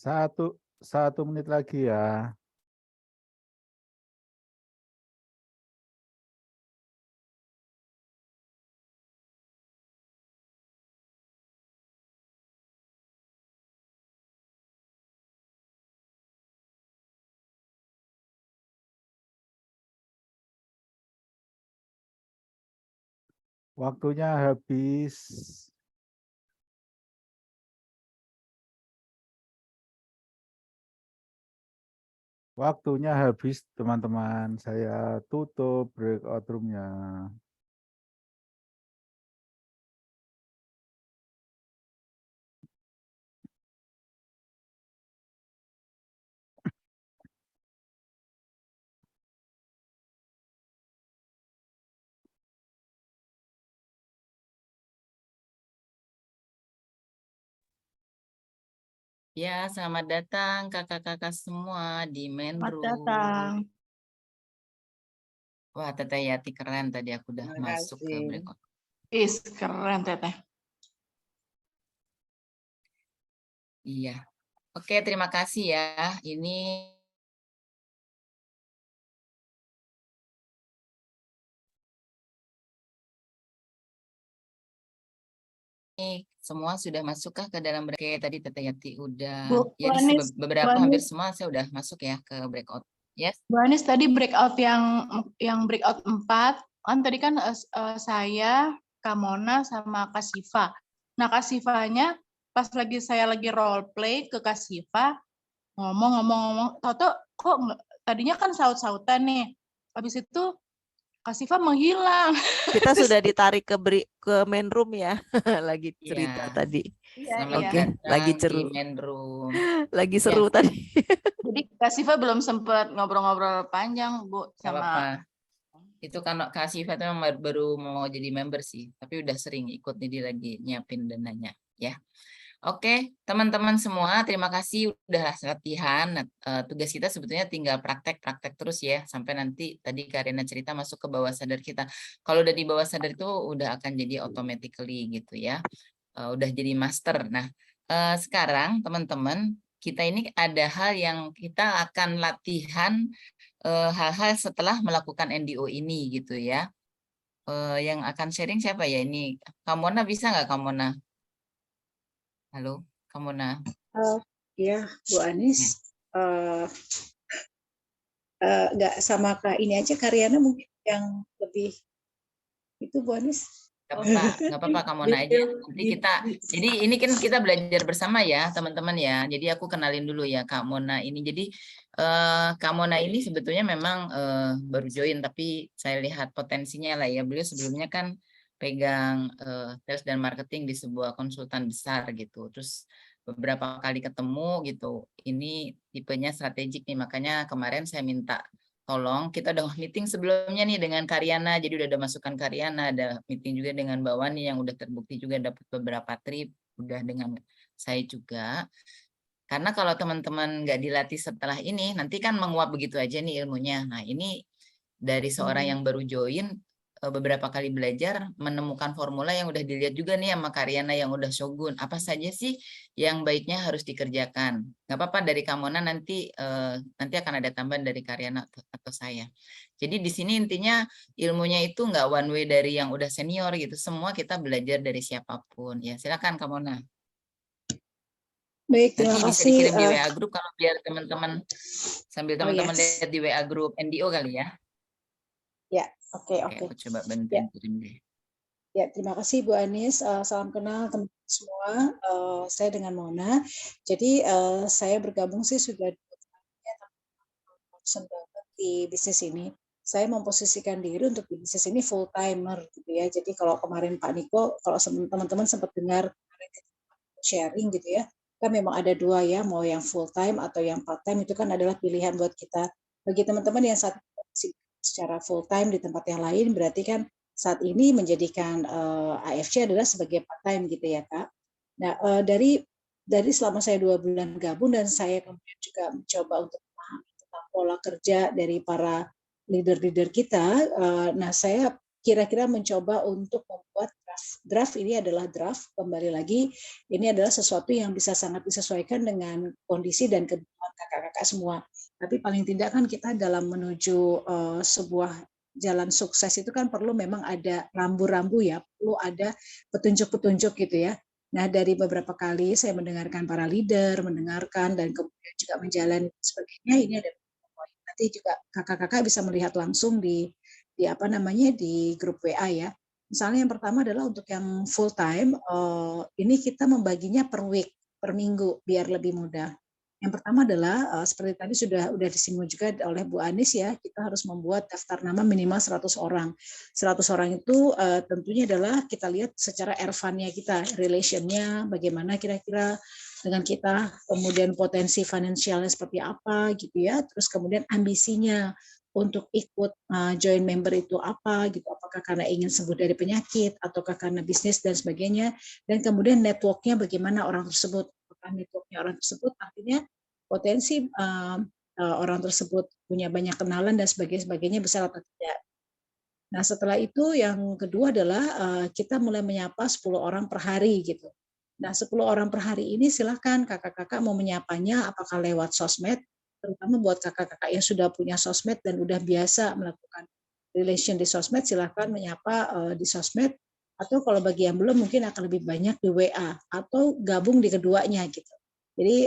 Satu. 1 menit lagi ya. Waktunya habis. Waktunya habis, teman-teman. Saya tutup breakout room-nya. Ya, selamat datang kakak-kakak semua di main Selamat room. datang. Wah, Teteh Yati keren tadi aku udah Terima masuk ke kasih. breakout. Is keren Teteh. Iya. Oke, terima kasih ya. Ini semua sudah masukkah ke dalam breakout? Tadi Teteh Yati udah. Bu Jadi Anis, beberapa Bu hampir Anis, semua saya udah masuk ya ke breakout. Yes. Bu Anis tadi breakout yang breakout 4 kan tadi kan saya, Kak Mona sama Kak Siva. Nah Kak Sivanya pas saya lagi role play ke Kak Siva ngomong, Toto kok tadinya kan saut-sautan nih. Habis itu Kak Siva menghilang. Kita sudah ditarik ke main room ya. Lagi cerita Iya. tadi. Iya, Selamat iya. Oke, lagi datang di seru. main room. Lagi Ya, seru tadi. Jadi Kak Siva belum sempat ngobrol-ngobrol panjang Bu nggak sama apa-apa. Itu kan Kak Siva itu memang baru mau jadi member sih, tapi udah sering ikut nih, dia lagi nyiapin dananya ya. Oke, teman-teman semua, terima kasih udah latihan. Nah, tugas kita sebetulnya tinggal praktek-praktek terus ya, sampai nanti tadi Karina cerita masuk ke bawah sadar kita. Kalau udah di bawah sadar itu udah akan jadi automatically gitu ya, udah jadi master. Nah, sekarang teman-teman, kita ini ada hal yang kita akan latihan hal-hal setelah melakukan NDO ini gitu ya. Yang akan sharing siapa ya ini? Kamona bisa nggak Kamona? Halo, Kamona. ya Bu Anis nggak sama Kak ini aja Karyana mungkin yang lebih itu Bu Anis. Nggak apa-apa Kamona aja. Nanti kita, jadi ini kan kita belajar bersama ya teman-teman ya. Jadi aku kenalin dulu ya Kak Mona ini. Jadi Kak Mona ini sebetulnya memang baru join, tapi saya lihat potensinya lah ya. Beliau sebelumnya kan pegang sales dan marketing di sebuah konsultan besar gitu. Terus beberapa kali ketemu gitu. Ini tipenya strategik nih. Makanya kemarin saya minta tolong, kita udah meeting sebelumnya nih dengan Karyana, jadi udah ada masukan Karyana, ada meeting juga dengan Mbak Wani yang udah terbukti juga dapat beberapa trip, udah dengan saya juga. Karena kalau teman-teman nggak dilatih setelah ini, nanti kan menguap begitu aja nih ilmunya. Nah ini dari seorang yang baru join, beberapa kali belajar, menemukan formula yang udah dilihat juga nih sama Karyana yang udah shogun. Apa saja sih yang baiknya harus dikerjakan? Nggak apa-apa dari Kamona nanti akan ada tambahan dari Karyana atau saya. Jadi di sini intinya ilmunya itu nggak one way dari yang udah senior gitu. Semua kita belajar dari siapapun. Ya silakan Kamona. Baik, terima Nanti bisa kasih. dikirim di WA group kalau biar teman-teman sambil teman-teman lihat di WA group NDO kali ya. Ya, oke. Aku coba bantuin kirim deh. Ya, terima kasih Bu Anis. Salam kenal teman-teman semua. Saya dengan Mona. Jadi saya bergabung sih sudah di bisnis ini. Saya memposisikan diri untuk di bisnis ini full timer gitu ya. Jadi kalau kemarin Pak Niko, kalau teman-teman sempat dengar sharing gitu ya, kan memang ada dua ya, mau yang full time atau yang part time itu kan adalah pilihan buat kita. Bagi teman-teman yang saat secara full time di tempat yang lain, berarti kan saat ini menjadikan AFC adalah sebagai part time gitu ya Kak. Nah dari selama saya 2 bulan gabung dan saya kemudian juga mencoba untuk memahami tentang pola kerja dari para leader-leader kita, nah saya kira-kira mencoba untuk membuat draft ini adalah draft, kembali lagi ini adalah sesuatu yang bisa sangat disesuaikan dengan kondisi dan kebutuhan kakak-kakak semua. Tapi paling tidak kan kita dalam menuju sebuah jalan sukses itu kan perlu memang ada rambu-rambu ya, perlu ada petunjuk-petunjuk gitu ya. Nah, dari beberapa kali saya mendengarkan para leader, mendengarkan dan kemudian juga menjalani sebagainya, ini ada poin. Nanti juga kakak-kakak bisa melihat langsung di apa namanya di grup WA ya. Misalnya yang pertama adalah untuk yang full time, ini kita membaginya per week, per minggu biar lebih mudah. Yang pertama adalah seperti tadi sudah disinggung juga oleh Bu Anis ya, kita harus membuat daftar nama minimal 100 orang. 100 orang itu tentunya adalah kita lihat secara erfannya kita, relation-nya bagaimana kira-kira dengan kita, kemudian potensi finansialnya seperti apa gitu ya, terus kemudian ambisinya untuk ikut join member itu apa gitu, apakah karena ingin sembuh dari penyakit ataukah karena bisnis dan sebagainya, dan kemudian networknya bagaimana orang tersebut, apakah networknya orang tersebut artinya potensi orang tersebut punya banyak kenalan dan sebagainya besar atau tidak. Nah setelah itu yang kedua adalah kita mulai menyapa 10 orang per hari gitu. Nah 10 orang per hari ini silahkan kakak-kakak mau menyapanya apakah lewat sosmed, terutama buat kakak-kakak yang sudah punya sosmed dan udah biasa melakukan relation di sosmed, silahkan menyapa di sosmed, atau kalau bagi yang belum mungkin akan lebih banyak di WA, atau gabung di keduanya gitu. Jadi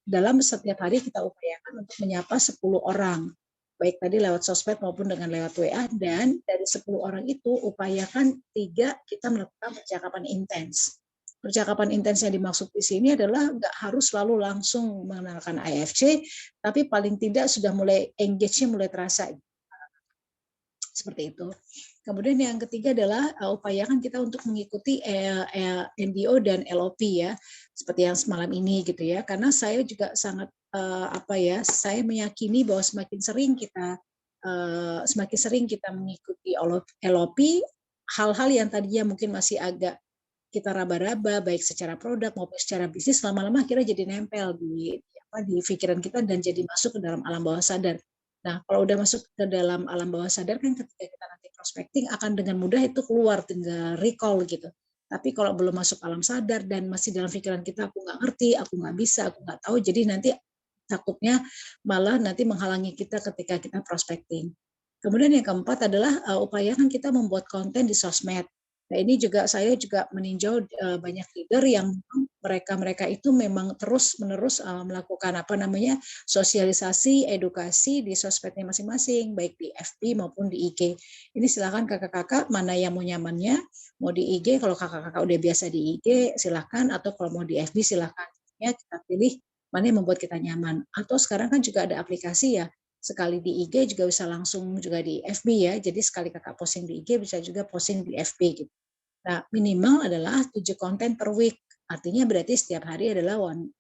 dalam setiap hari kita upayakan untuk menyapa 10 orang, baik tadi lewat sosmed maupun dengan lewat WA, dan dari 10 orang itu upayakan 3 kita melakukan percakapan intens. Percakapan intens yang dimaksud di sini adalah nggak harus selalu langsung mengenalkan IFC, tapi paling tidak sudah mulai engage-nya mulai terasa. Seperti itu. Kemudian yang ketiga adalah upayakan kita untuk mengikuti NDO dan LOP ya, seperti yang semalam ini gitu ya. Karena saya juga sangat saya meyakini bahwa semakin sering kita mengikuti LOP, hal-hal yang tadinya mungkin masih agak kita raba-raba baik secara produk maupun secara bisnis, lama-lama akhirnya jadi nempel di pikiran kita dan jadi masuk ke dalam alam bawah sadar. Nah, kalau udah masuk ke dalam alam bawah sadar kan ketika kita nanti prospecting akan dengan mudah itu keluar, tinggal recall gitu. Tapi kalau belum masuk alam sadar dan masih dalam pikiran kita, aku nggak ngerti, aku nggak bisa, aku nggak tahu, jadi nanti takutnya malah nanti menghalangi kita ketika kita prospecting. Kemudian yang keempat adalah upayakan kita membuat konten di sosmed. Nah ini juga saya juga meninjau banyak leader yang mereka itu memang terus-menerus melakukan sosialisasi, edukasi di sosmednya masing-masing, baik di FB maupun di IG. Ini silakan kakak-kakak mana yang mau nyamannya, mau di IG, kalau kakak-kakak udah biasa di IG silakan, atau kalau mau di FB silakan. Ya kita pilih mana yang membuat kita nyaman. Atau sekarang kan juga ada aplikasi ya, sekali di IG juga bisa langsung juga di FB ya. Jadi sekali kakak posting di IG bisa juga posting di FB gitu. Nah, minimal adalah 7 konten per week. Artinya berarti setiap hari adalah one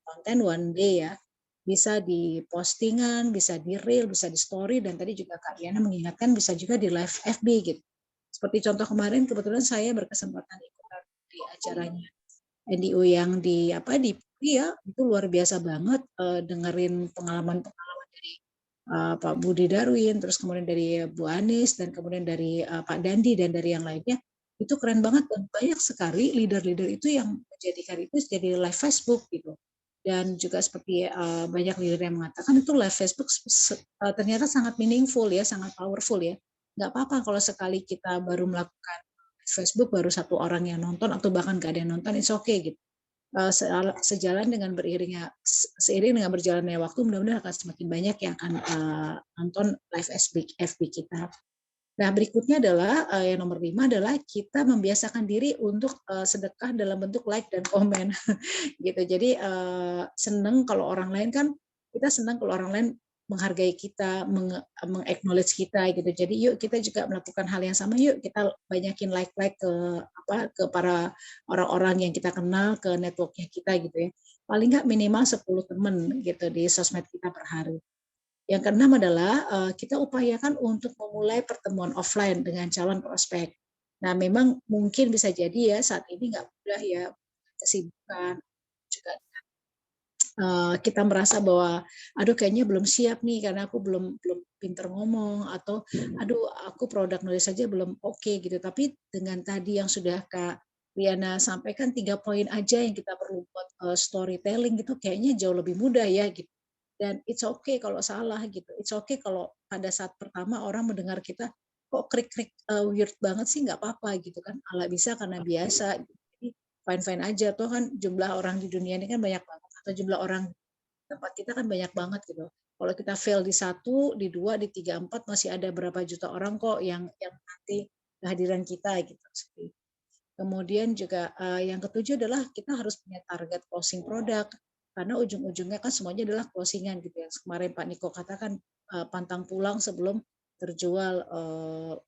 konten one day ya. Bisa di postingan, bisa di reel, bisa di story, dan tadi juga Kak Riana mengingatkan bisa juga di live FB gitu. Seperti contoh kemarin kebetulan saya berkesempatan ikut di acaranya NDO yang di Puri ya, itu luar biasa banget dengerin pengalaman-pengalaman dari Pak Budi Darwin, terus kemudian dari Bu Anis, dan kemudian dari Pak Dandi dan dari yang lainnya. Itu keren banget dan banyak sekali leader-leader itu yang menjadikan itu jadi live Facebook gitu. Dan juga seperti banyak leader yang mengatakan itu live Facebook ternyata sangat meaningful ya, sangat powerful ya. Nggak apa-apa kalau sekali kita baru melakukan Facebook baru 1 orang yang nonton atau bahkan nggak ada yang nonton, it's okay gitu. Seiring dengan berjalannya waktu, mudah-mudahan akan semakin banyak yang akan nonton live FB kita. Nah, berikutnya adalah yang nomor 5 adalah kita membiasakan diri untuk sedekah dalam bentuk like dan komen gitu. Jadi senang kalau orang lain kan, kita senang kalau orang lain menghargai kita, meng-acknowledge kita gitu. Jadi yuk kita juga melakukan hal yang sama, yuk kita banyakin like ke para orang-orang yang kita kenal, ke networknya kita gitu ya. Paling nggak minimal 10 teman gitu di sosmed kita per hari. Yang keenam adalah kita upayakan untuk memulai pertemuan offline dengan calon prospek. Nah, memang mungkin bisa jadi ya saat ini nggak mudah ya, kesibukan juga kita merasa bahwa aduh kayaknya belum siap nih karena aku belum pinter ngomong, atau aduh aku product knowledge saja belum oke gitu. Tapi dengan tadi yang sudah Kak Riana sampaikan 3 poin aja yang kita perlu buat storytelling gitu, kayaknya jauh lebih mudah ya gitu. Dan it's okay kalau salah gitu. It's okay kalau pada saat pertama orang mendengar kita kok krik-krik weird banget sih, nggak apa-apa gitu kan. Ala bisa karena biasa. Jadi fine-fine aja, toh kan jumlah orang di dunia ini kan banyak banget, atau jumlah orang di tempat kita kan banyak banget gitu. Kalau kita fail di 1, di 2, di 3, 4 masih ada berapa juta orang kok yang nanti kehadiran kita gitu. Kemudian juga yang ketujuh adalah kita harus punya target closing produk, karena ujung-ujungnya kan semuanya adalah closingan gitu ya. Kemarin Pak Niko katakan pantang pulang sebelum terjual,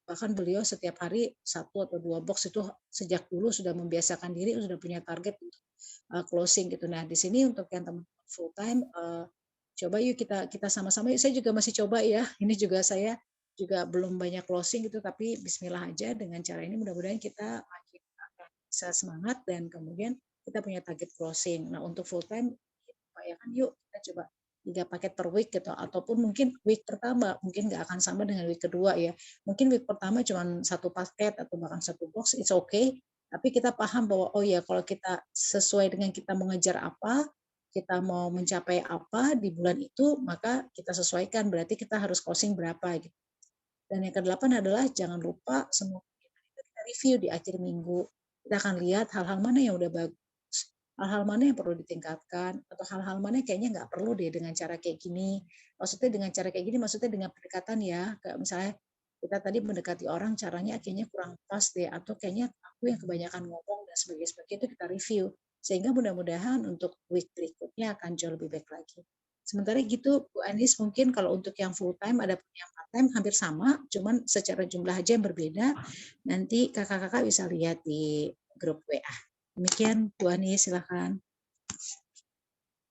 bahkan beliau setiap hari 1 atau 2 box itu sejak dulu sudah membiasakan diri, sudah punya target untuk closing gitu. Nah di sini untuk yang teman-teman full time, coba yuk kita sama-sama. Saya juga masih coba ya. Ini juga saya juga belum banyak closing gitu, tapi Bismillah aja dengan cara ini mudah-mudahan kita makin akan bisa semangat dan kemudian kita punya target closing. Nah untuk full time, upayakan yuk kita coba 3 paket per week gitu, ataupun mungkin week pertama mungkin nggak akan sama dengan week kedua ya. Mungkin week pertama cuma 1 paket atau bahkan 1 box, it's okay. Tapi kita paham bahwa oh ya kalau kita sesuai dengan kita mengejar apa, kita mau mencapai apa di bulan itu, maka kita sesuaikan, berarti kita harus closing berapa gitu. Dan yang ke-8 adalah jangan lupa semua kegiatan itu kita review di akhir minggu. Kita akan lihat hal-hal mana yang udah bagus, hal-hal mana yang perlu ditingkatkan, atau hal-hal mana yang kayaknya nggak perlu deh dengan cara kayak gini. Maksudnya dengan cara kayak gini, maksudnya dengan pendekatan ya, kayak misalnya kita tadi mendekati orang caranya kayaknya kurang pas deh, atau kayaknya aku yang kebanyakan ngomong dan sebagainya itu kita review. Sehingga mudah-mudahan untuk week berikutnya akan jauh lebih baik lagi. Sementara gitu Bu Anis, mungkin kalau untuk yang full time ada yang part time hampir sama, cuman secara jumlah aja yang berbeda. Nanti kakak-kakak bisa lihat di grup WA. Demikian Bu Anis, silakan.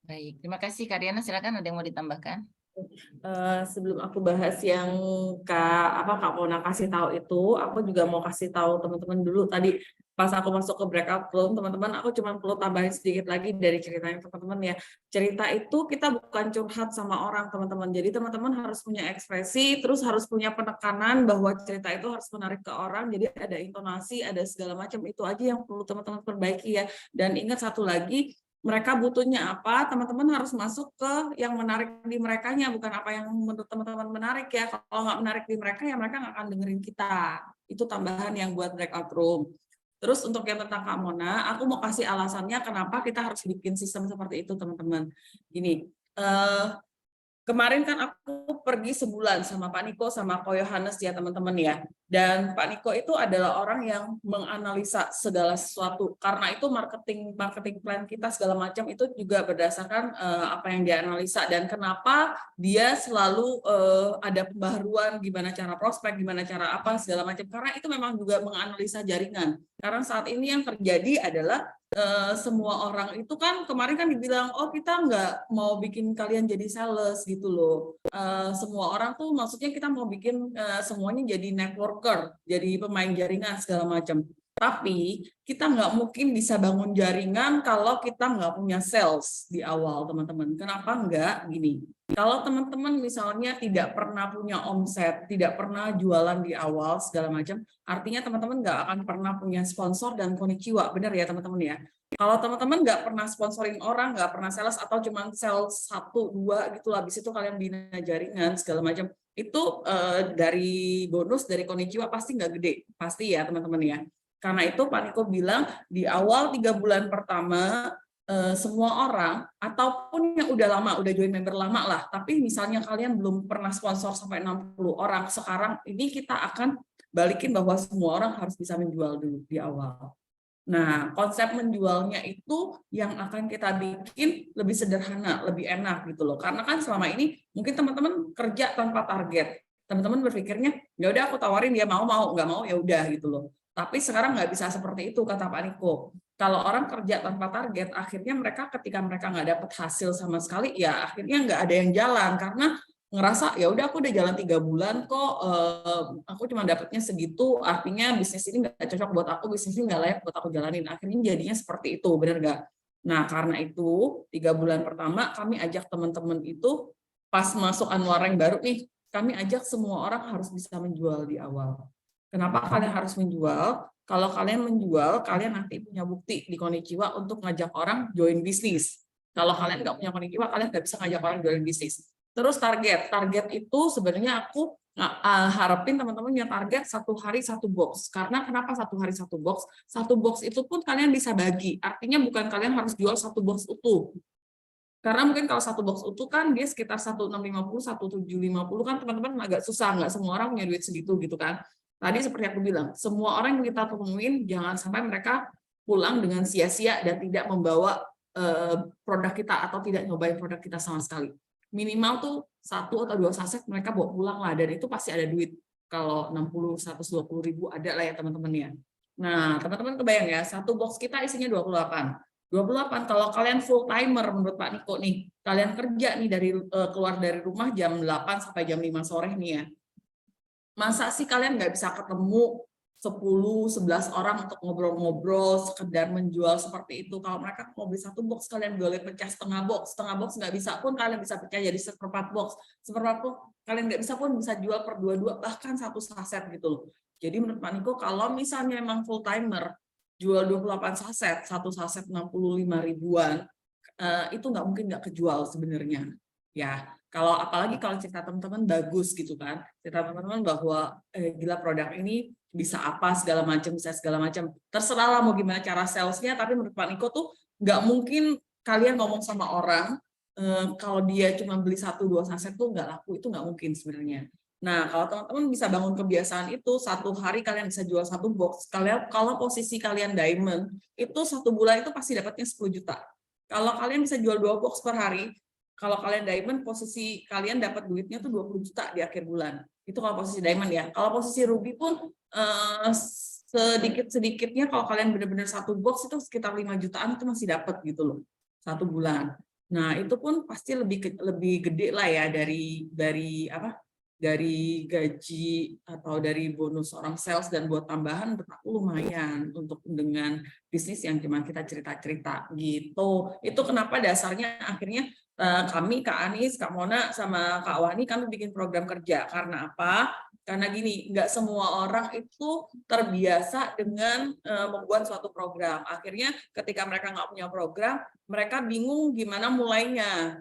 Baik, terima kasih Kak Riana. Silakan ada yang mau ditambahkan? Sebelum aku bahas yang Kak Mona kasih tahu itu, aku juga mau kasih tahu teman-teman dulu tadi pas aku masuk ke breakout room, teman-teman, aku cuma perlu tambahin sedikit lagi dari ceritanya teman-teman ya. Cerita itu kita bukan curhat sama orang, teman-teman. Jadi teman-teman harus punya ekspresi, terus harus punya penekanan bahwa cerita itu harus menarik ke orang. Jadi ada intonasi, ada segala macam, itu aja yang perlu teman-teman perbaiki ya. Dan ingat satu lagi, mereka butuhnya apa, teman-teman harus masuk ke yang menarik di merekanya, bukan apa yang menurut teman-teman menarik ya. Kalau nggak menarik di mereka, ya mereka nggak akan dengerin kita. Itu tambahan yang buat breakout room. Terus untuk yang tentang Kak Mona, aku mau kasih alasannya kenapa kita harus bikin sistem seperti itu, teman-teman. Gini, kemarin kan aku pergi sebulan sama Pak Niko sama Ko Yohanes ya teman-teman ya. Dan Pak Niko itu adalah orang yang menganalisa segala sesuatu. Karena itu marketing plan kita segala macam itu juga berdasarkan apa yang dia analisa. Dan kenapa dia selalu ada pembaharuan, gimana cara prospek, gimana cara apa segala macam. Karena itu memang juga menganalisa jaringan. Karena saat ini yang terjadi adalah semua orang itu kan kemarin kan dibilang oh kita nggak mau bikin kalian jadi sales gitu loh. Semua orang tuh maksudnya kita mau bikin semuanya jadi networker, jadi pemain jaringan segala macam. Tapi kita nggak mungkin bisa bangun jaringan kalau kita nggak punya sales di awal, teman-teman. Kenapa nggak? Gini, kalau teman-teman misalnya tidak pernah punya omset, tidak pernah jualan di awal segala macam, artinya teman-teman nggak akan pernah punya sponsor dan konnichiwa, benar ya teman-teman ya? Kalau teman-teman nggak pernah sponsoring orang, nggak pernah sales atau cuma sales 1, 2 gitu, habis itu kalian bina jaringan segala macam, itu dari bonus dari konnichiwa pasti nggak gede, pasti ya teman-teman ya. Karena itu Pak Niko bilang di awal 3 bulan pertama semua orang ataupun yang udah lama, udah join member lama lah, tapi misalnya kalian belum pernah sponsor sampai 60 orang, sekarang ini kita akan balikin bahwa semua orang harus bisa menjual dulu di awal. Nah, konsep menjualnya itu yang akan kita bikin lebih sederhana, lebih enak gitu loh. Karena kan selama ini mungkin teman-teman kerja tanpa target. Teman-teman berpikirnya, ya udah aku tawarin dia mau, nggak mau ya udah gitu loh. Tapi sekarang nggak bisa seperti itu kata Pak Niko. Kalau orang kerja tanpa target, akhirnya mereka ketika mereka nggak dapat hasil sama sekali, ya akhirnya nggak ada yang jalan karena ngerasa ya udah aku udah jalan 3 bulan kok, aku cuma dapatnya segitu, artinya bisnis ini nggak cocok buat aku, bisnis ini nggak layak buat aku jalanin. Akhirnya jadinya seperti itu, benar nggak? Nah, karena itu 3 bulan pertama kami ajak teman-teman itu pas masuk Anwar yang baru nih, kami ajak semua orang harus bisa menjual di awal. Kenapa kalian harus menjual? Kalau kalian menjual, kalian nanti punya bukti di Konichiwa untuk ngajak orang join bisnis. Kalau kalian nggak punya Konichiwa, kalian nggak bisa ngajak orang join bisnis. Terus target itu sebenarnya aku harapin teman-teman punya target 1 hari 1 box. Karena kenapa 1 hari 1 box? 1 box itu pun kalian bisa bagi. Artinya bukan kalian harus jual 1 box utuh. Karena mungkin kalau 1 box utuh kan dia sekitar 1.650, 1.750 kan teman-teman agak susah, nggak semua orang punya duit segitu gitu kan. Tadi seperti aku bilang, semua orang yang kita temuin jangan sampai mereka pulang dengan sia-sia dan tidak membawa produk kita atau tidak nyobain produk kita sama sekali. Minimal tuh 1 atau 2 saset mereka bawa pulang lah, dan itu pasti ada duit. Kalau 60, 120 ribu ada lah ya teman-teman ya. Nah, teman-teman kebayang ya, 1 box kita isinya 28. 28 kalau kalian full timer menurut Pak Niko nih, kalian kerja nih dari keluar dari rumah jam 8 sampai jam 5 sore nih ya. Masa sih kalian nggak bisa ketemu 10-11 orang untuk ngobrol-ngobrol, sekedar menjual seperti itu? Kalau mereka mau beli 1 box, kalian boleh pecah setengah box nggak bisa pun kalian bisa pecah jadi 1/4 box, 1/4 box kalian nggak bisa pun bisa jual per 2-2, bahkan 1 saset gitu loh. Jadi menurut Pak Niko, kalau misalnya memang full timer, jual 28 saset, 1 saset 65 ribuan, itu nggak mungkin nggak kejual sebenarnya. Ya, kalau apalagi kalau cerita teman-teman bagus gitu kan, cerita teman-teman bahwa gila produk ini bisa apa segala macam, bisa segala macam. Terserah lah mau gimana cara salesnya, tapi menurut Pak Niko tuh nggak mungkin kalian ngomong sama orang kalau dia cuma beli 1-2 saset tuh nggak laku, itu nggak mungkin sebenarnya. Nah, kalau teman-teman bisa bangun kebiasaan itu, 1 hari kalian bisa jual 1 box. Kalau posisi kalian diamond, itu 1 bulan itu pasti dapatnya 10 juta. Kalau kalian bisa jual 2 box per hari, kalau kalian diamond, posisi kalian dapat duitnya tuh 20 juta di akhir bulan. Itu kalau posisi diamond ya. Kalau posisi ruby pun sedikit-sedikitnya kalau kalian benar-benar 1 box itu sekitar 5 jutaan itu masih dapat gitu loh. 1 bulan. Nah, itu pun pasti lebih gede lah ya dari gaji atau dari bonus orang sales, dan buat tambahan menurut aku lumayan untuk dengan bisnis yang cuma kita cerita-cerita gitu. Itu kenapa dasarnya akhirnya kami, Kak Anis, Kak Mona, sama Kak Wani, kami bikin program kerja. Karena apa? Karena gini, nggak semua orang itu terbiasa dengan membuat suatu program. Akhirnya ketika mereka nggak punya program, mereka bingung gimana mulainya.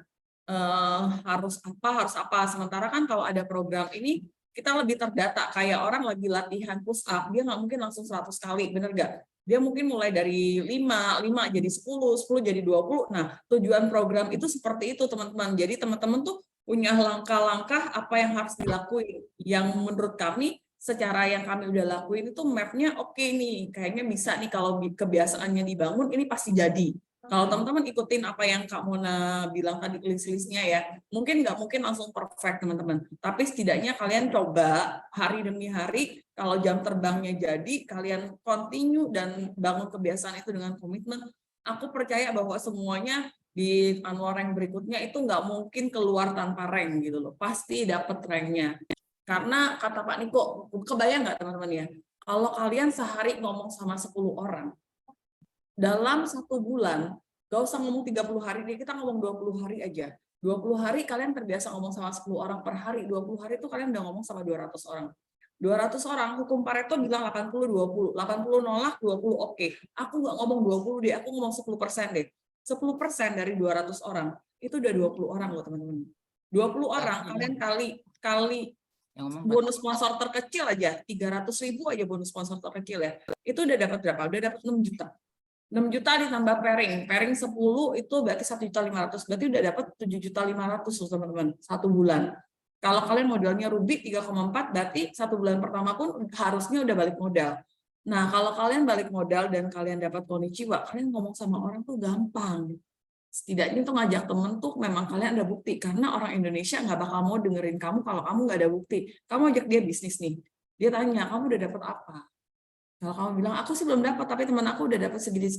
Harus apa. Sementara kan kalau ada program ini, kita lebih terdata. Kayak orang lagi latihan push up, dia nggak mungkin langsung 100 kali, bener nggak? Dia mungkin mulai dari 5 jadi 10 jadi 20. Nah, tujuan program itu seperti itu, teman-teman. Jadi teman-teman tuh punya langkah-langkah apa yang harus dilakuin. Yang menurut kami, secara yang kami udah lakuin itu mapnya oke nih. Kayaknya bisa nih kalau kebiasaannya dibangun, ini pasti jadi. Kalau teman-teman ikutin apa yang Kak Mona bilang tadi, list-listnya ya, mungkin nggak mungkin langsung perfect teman-teman, tapi setidaknya kalian coba hari demi hari, kalau jam terbangnya jadi, kalian continue dan bangun kebiasaan itu dengan komitmen, aku percaya bahwa semuanya di Anwar rank berikutnya itu nggak mungkin keluar tanpa rank gitu loh, pasti dapat ranknya. Karena kata Pak Niko, kebayang nggak teman-teman ya, kalau kalian sehari ngomong sama 10 orang, dalam 1 bulan, gak usah ngomong 30 hari, kita ngomong 20 hari aja. 20 hari kalian terbiasa ngomong sama 10 orang per hari, 20 hari itu kalian udah ngomong sama 200 orang. 200 orang, hukum Pareto bilang 80-20, 80 nolak, 20 oke. Aku nggak ngomong 20 deh, aku ngomong 10% deh. 10% dari 200 orang, itu udah 20 orang loh teman-teman. 20 orang, kalian kali bonus sponsor terkecil aja, 300.000 aja bonus sponsor terkecil ya. Itu udah dapat berapa? Udah dapat 6 juta. 6 juta ditambah pairing 10 itu berarti 1.500.000, berarti udah dapat 7.500.000 teman-teman 1 bulan. Kalau kalian modalnya ruby 3,4, berarti 1 bulan pertama pun harusnya udah balik modal. Nah, kalau kalian balik modal dan kalian dapat Konichiwa, kalian ngomong sama orang tuh gampang. Setidaknya tuh ngajak temen tuh memang kalian ada bukti, karena orang Indonesia nggak bakal mau dengerin kamu kalau kamu nggak ada bukti. Kamu ajak dia bisnis nih, dia tanya kamu udah dapat apa. Kalau kamu bilang, aku sih belum dapat, tapi teman aku udah dapat segini.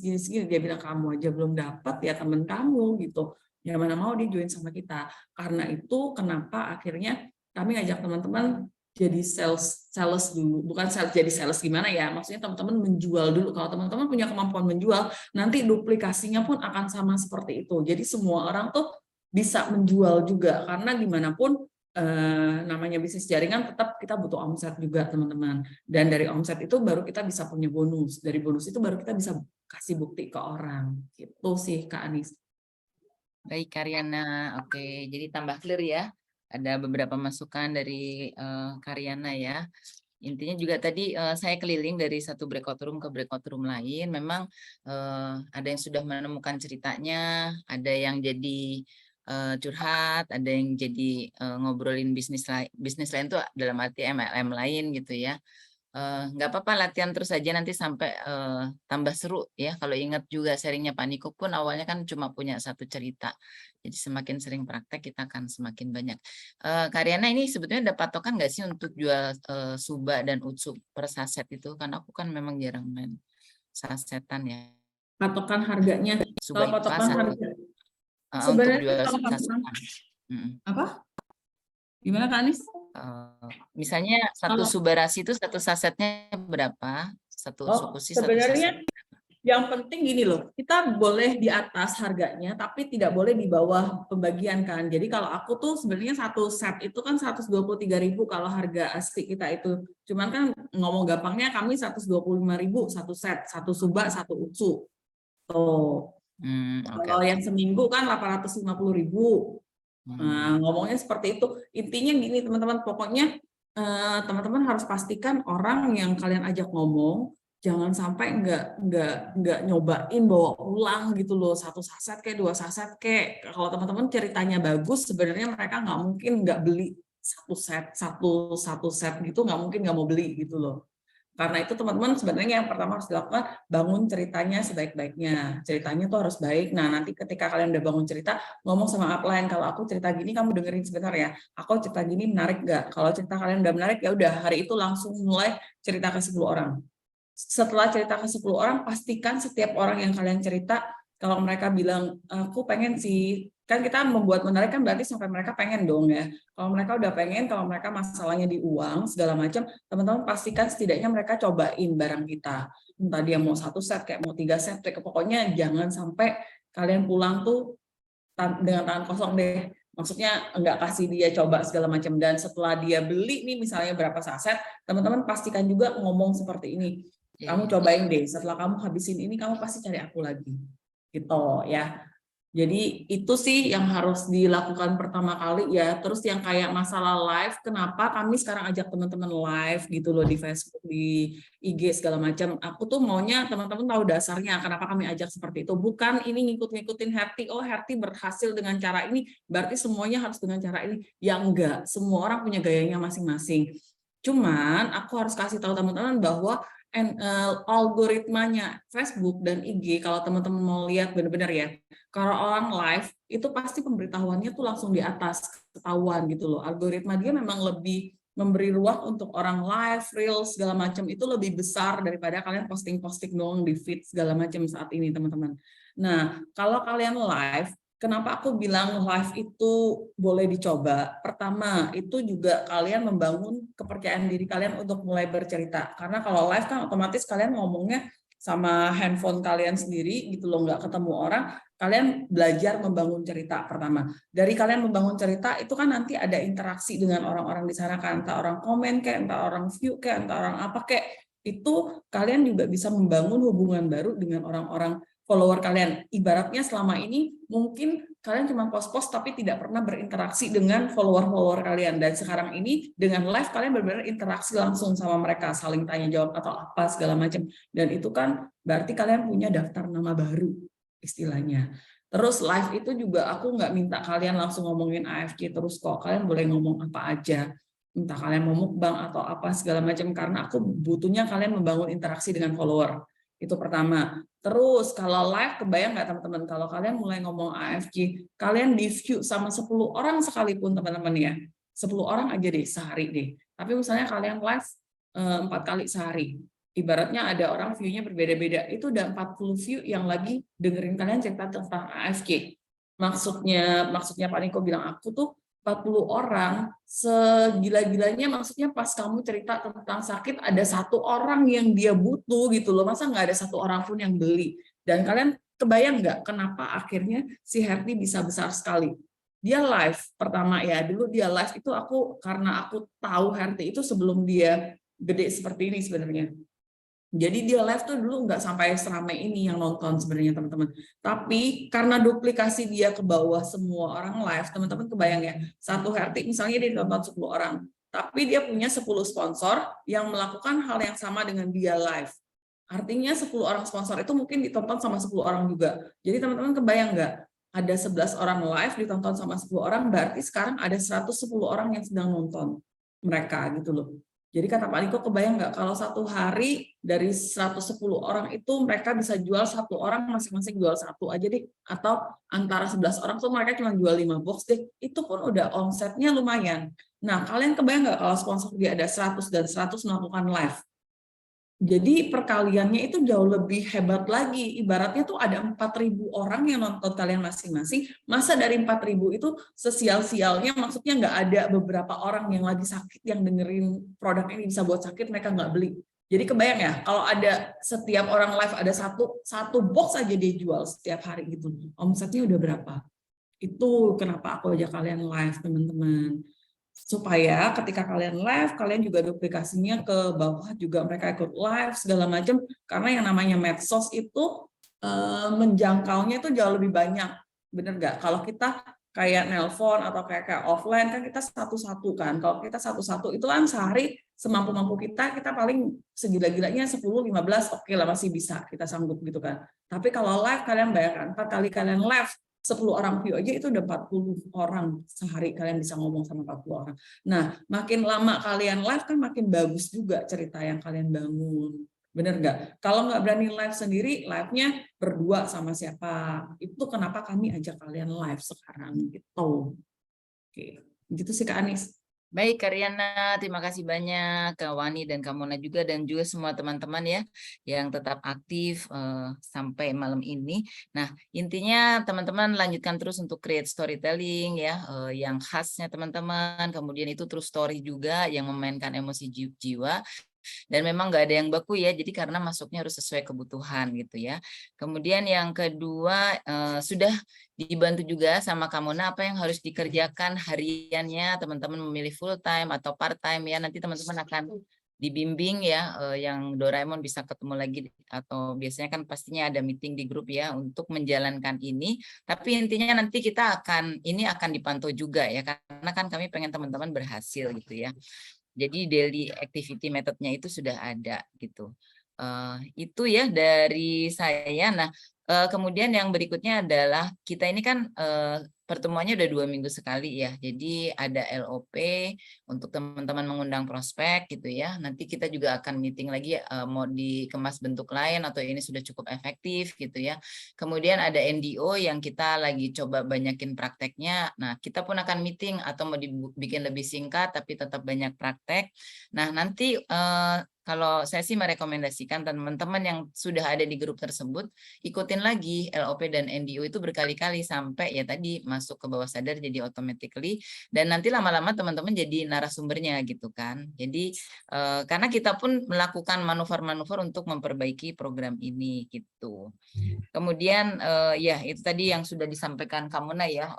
Dia bilang, kamu aja belum dapat, ya teman kamu gitu. Yang mana mau dia join sama kita. Karena itu kenapa akhirnya kami ngajak teman-teman jadi sales dulu, bukan jadi sales gimana ya, maksudnya teman-teman menjual dulu. Kalau teman-teman punya kemampuan menjual, nanti duplikasinya pun akan sama seperti itu. Jadi semua orang tuh bisa menjual juga, karena dimanapun namanya bisnis jaringan tetap kita butuh omset juga teman-teman. Dan dari omset itu baru kita bisa punya bonus, dari bonus itu baru kita bisa kasih bukti ke orang. Gitu sih Kak Anis. Baik Karyana, oke. Jadi tambah clear ya. Ada beberapa masukan dari Karyana ya. Intinya juga tadi saya keliling dari satu breakout room ke breakout room lain. Memang ada yang sudah menemukan ceritanya, ada yang jadi curhat, ada yang jadi ngobrolin bisnis lain tuh dalam arti MLM lain gitu ya. Nggak apa-apa latihan terus aja nanti sampai tambah seru ya. Kalau ingat juga sharingnya Pak Niko pun awalnya kan cuma punya satu cerita. Jadi semakin sering praktek kita akan semakin banyak. Karyana ini sebetulnya ada patokan nggak sih untuk jual Suba dan Utsu per saset itu? Karena aku kan memang jarang main sasetan ya. Patokan harganya, Suba kalau patokan IPA harga untuk sebenarnya jual kalau patokan sasetan. apa? Gimana Kak Anis? Misalnya satu Subarasi itu satu sasetnya berapa? Satu Sukusi satu Sebenarnya saset. yang penting gini loh, kita boleh di atas harganya, tapi tidak boleh di bawah pembagian kan. Jadi kalau aku tuh sebenarnya satu set itu kan 123.000 kalau harga asli kita itu. Cuman kan ngomong gampangnya kami 125.000 satu set, satu Suba, satu Utsu. Tuh. Kalau yang seminggu kan 850.000. Nah, ngomongnya seperti itu. Intinya gini teman-teman, pokoknya teman-teman harus pastikan orang yang kalian ajak ngomong jangan sampai nggak nyobain bawa pulang gitu loh, satu saset kayak dua saset kayak. Kalau teman-teman ceritanya bagus, sebenarnya mereka nggak mungkin nggak beli satu set gitu, nggak mungkin nggak mau beli gitu loh. Karena itu teman-teman sebenarnya yang pertama harus dilakukan, bangun ceritanya sebaik-baiknya. Ceritanya tuh harus baik. Nah, nanti ketika kalian udah bangun cerita, ngomong sama upline, kalau aku cerita gini kamu dengerin sebentar ya. Aku cerita gini menarik nggak? Kalau cerita kalian udah menarik, ya udah hari itu langsung mulai cerita ke 10 orang. Setelah cerita ke 10 orang, pastikan setiap orang yang kalian cerita, kalau mereka bilang, aku pengen sih, kan kita membuat menarik kan berarti sampai mereka pengen dong ya. Kalau mereka udah pengen, kalau mereka masalahnya di uang, segala macam, teman-teman pastikan setidaknya mereka cobain barang kita. Entah dia mau satu set, kayak mau 3 set, kayak pokoknya jangan sampai kalian pulang tuh dengan tangan kosong deh. Maksudnya nggak kasih dia coba segala macam. Dan setelah dia beli nih misalnya berapa saset, teman-teman pastikan juga ngomong seperti ini. Kamu cobain deh, setelah kamu habisin ini kamu pasti cari aku lagi. Gitu ya. Jadi itu sih yang harus dilakukan pertama kali ya. Terus yang kayak masalah live, kenapa kami sekarang ajak teman-teman live gitu loh di Facebook, di IG segala macam. Aku tuh maunya teman-teman tahu dasarnya kenapa kami ajak seperti itu. Bukan ini ngikut-ngikutin Herti, oh Herti berhasil dengan cara ini, berarti semuanya harus dengan cara ini. Ya enggak, semua orang punya gayanya masing-masing. Cuman aku harus kasih tahu teman-teman bahwa algoritmanya Facebook dan IG, kalau teman-teman mau lihat benar-benar ya, kalau orang live itu pasti pemberitahuannya tuh langsung di atas, ketahuan gitu loh. Algoritma dia memang lebih memberi ruang untuk orang live, reels segala macam itu lebih besar daripada kalian posting-posting doang di feed segala macam saat ini teman-teman. Nah, kalau kalian live, kenapa aku bilang live itu boleh dicoba? Pertama, itu juga kalian membangun kepercayaan diri kalian untuk mulai bercerita. Karena kalau live kan otomatis kalian ngomongnya sama handphone kalian sendiri gitu loh, nggak ketemu orang. Kalian belajar membangun cerita pertama. Dari kalian membangun cerita itu kan nanti ada interaksi dengan orang-orang di sana kan, entah orang komen kayak, entah orang view kayak, entah orang apa kayak. Itu kalian juga bisa membangun hubungan baru dengan orang-orang follower kalian. Ibaratnya selama ini mungkin kalian cuma post-post tapi tidak pernah berinteraksi dengan follower-follower kalian. Dan sekarang ini dengan live kalian benar-benar interaksi langsung sama mereka, saling tanya jawab atau apa segala macam. Dan itu kan berarti kalian punya daftar nama baru istilahnya. Terus live itu juga aku nggak minta kalian langsung ngomongin AFC terus kok. Kalian boleh ngomong apa aja. Entah kalian mau mukbang atau apa segala macam. Karena aku butuhnya kalian membangun interaksi dengan follower. Itu pertama. Terus kalau live, kebayang nggak teman-teman, kalau kalian mulai ngomong AFG, kalian di-view sama 10 orang sekalipun teman-teman ya. 10 orang aja deh sehari deh. Tapi misalnya kalian live 4 kali sehari. Ibaratnya ada orang view-nya berbeda-beda. Itu udah 40 view yang lagi dengerin kalian cerita tentang AFG. Maksudnya Pak Niko bilang aku tuh 40 orang, segila-gilanya maksudnya pas kamu cerita tentang sakit, ada 1 orang yang dia butuh gitu loh, masa nggak ada 1 orang pun yang beli. Dan kalian kebayang nggak kenapa akhirnya si Herti bisa besar sekali? Dia live pertama ya, dulu dia live itu karena aku tahu Herti itu sebelum dia gede seperti ini sebenarnya. Jadi dia live tuh dulu nggak sampai seramai ini yang nonton sebenarnya teman-teman. Tapi karena duplikasi dia ke bawah semua orang live, teman-teman kebayang ya, satu Herti misalnya dia ditonton 10 orang, tapi dia punya 10 sponsor yang melakukan hal yang sama dengan dia live. Artinya 10 orang sponsor itu mungkin ditonton sama 10 orang juga. Jadi teman-teman kebayang nggak? Ada 11 orang live ditonton sama 10 orang, berarti sekarang ada 110 orang yang sedang nonton mereka gitu loh. Jadi kata Pak Niko, kebayang nggak kalau satu hari dari 110 orang itu mereka bisa jual 1 orang masing-masing jual 1 aja deh, atau antara 11 orang tuh mereka cuma jual 5 box deh, itu pun udah omsetnya lumayan. Nah, kalian kebayang nggak kalau sponsor dia ada 100 dan 100 melakukan live? Jadi perkaliannya itu jauh lebih hebat lagi. Ibaratnya tuh ada 4.000 orang yang nonton kalian masing-masing. Masa dari 4.000 itu sesial-sialnya, maksudnya nggak ada beberapa orang yang lagi sakit yang dengerin produk ini bisa buat sakit, mereka nggak beli. Jadi kebayang ya, kalau ada setiap orang live ada satu box aja dia jual setiap hari gitu. Omsetnya udah berapa? Itu kenapa aku ajak kalian live, teman-teman. Supaya ketika kalian live, kalian juga duplikasinya ke bawah juga mereka ikut live segala macam, karena yang namanya medsos itu menjangkaunya itu jauh lebih banyak, bener nggak? Kalau kita kayak nelpon atau kayak offline kan kita satu-satu kan, kalau kita satu-satu itu kan sehari semampu-mampu kita paling segila-gilanya 10-15 oke lah masih bisa kita sanggup gitu kan. Tapi kalau live kalian bayangkan 4 kali kalian live 10 orang view aja itu udah 40 orang sehari kalian bisa ngomong sama 40 orang. Nah, makin lama kalian live kan makin bagus juga cerita yang kalian bangun. Bener nggak? Kalau nggak berani live sendiri, live-nya berdua sama siapa? Itu kenapa kami ajak kalian live sekarang gitu. Oke, gitu sih Kak Anis. Baik, Kak Riana, terima kasih banyak Kak Wani dan Kak Mona juga, dan juga semua teman-teman ya yang tetap aktif sampai malam ini. Nah, intinya teman-teman lanjutkan terus untuk create storytelling ya, yang khasnya teman-teman. Kemudian itu true story juga yang memainkan emosi jiwa. Dan memang nggak ada yang baku ya, jadi karena masuknya harus sesuai kebutuhan gitu ya. Kemudian yang kedua, sudah dibantu juga sama Kamona apa yang harus dikerjakan hariannya, teman-teman memilih full time atau part time ya, nanti teman-teman akan dibimbing ya, yang Doraemon bisa ketemu lagi, atau biasanya kan pastinya ada meeting di grup ya untuk menjalankan ini. Tapi intinya nanti kita akan dipantau juga ya, karena kan kami pengen teman-teman berhasil gitu ya. Jadi daily activity methodnya itu sudah ada gitu. Itu ya dari saya. Nah, kemudian yang berikutnya adalah kita ini kan pertemuannya udah 2 minggu sekali ya. Jadi ada LOP untuk teman-teman mengundang prospek gitu ya. Nanti kita juga akan meeting lagi mau dikemas bentuk lain atau ini sudah cukup efektif gitu ya. Kemudian ada NDO yang kita lagi coba banyakin prakteknya. Nah, kita pun akan meeting atau mau dibikin lebih singkat tapi tetap banyak praktek. Nah, nanti kalau saya sih merekomendasikan teman-teman yang sudah ada di grup tersebut ikutin lagi LOP dan NDO itu berkali-kali sampai ya tadi masuk ke bawah sadar jadi automatically, dan nanti lama-lama teman-teman jadi narasumbernya gitu kan. Jadi karena kita pun melakukan manuver-manuver untuk memperbaiki program ini gitu. Kemudian ya itu tadi yang sudah disampaikan Kamona ya,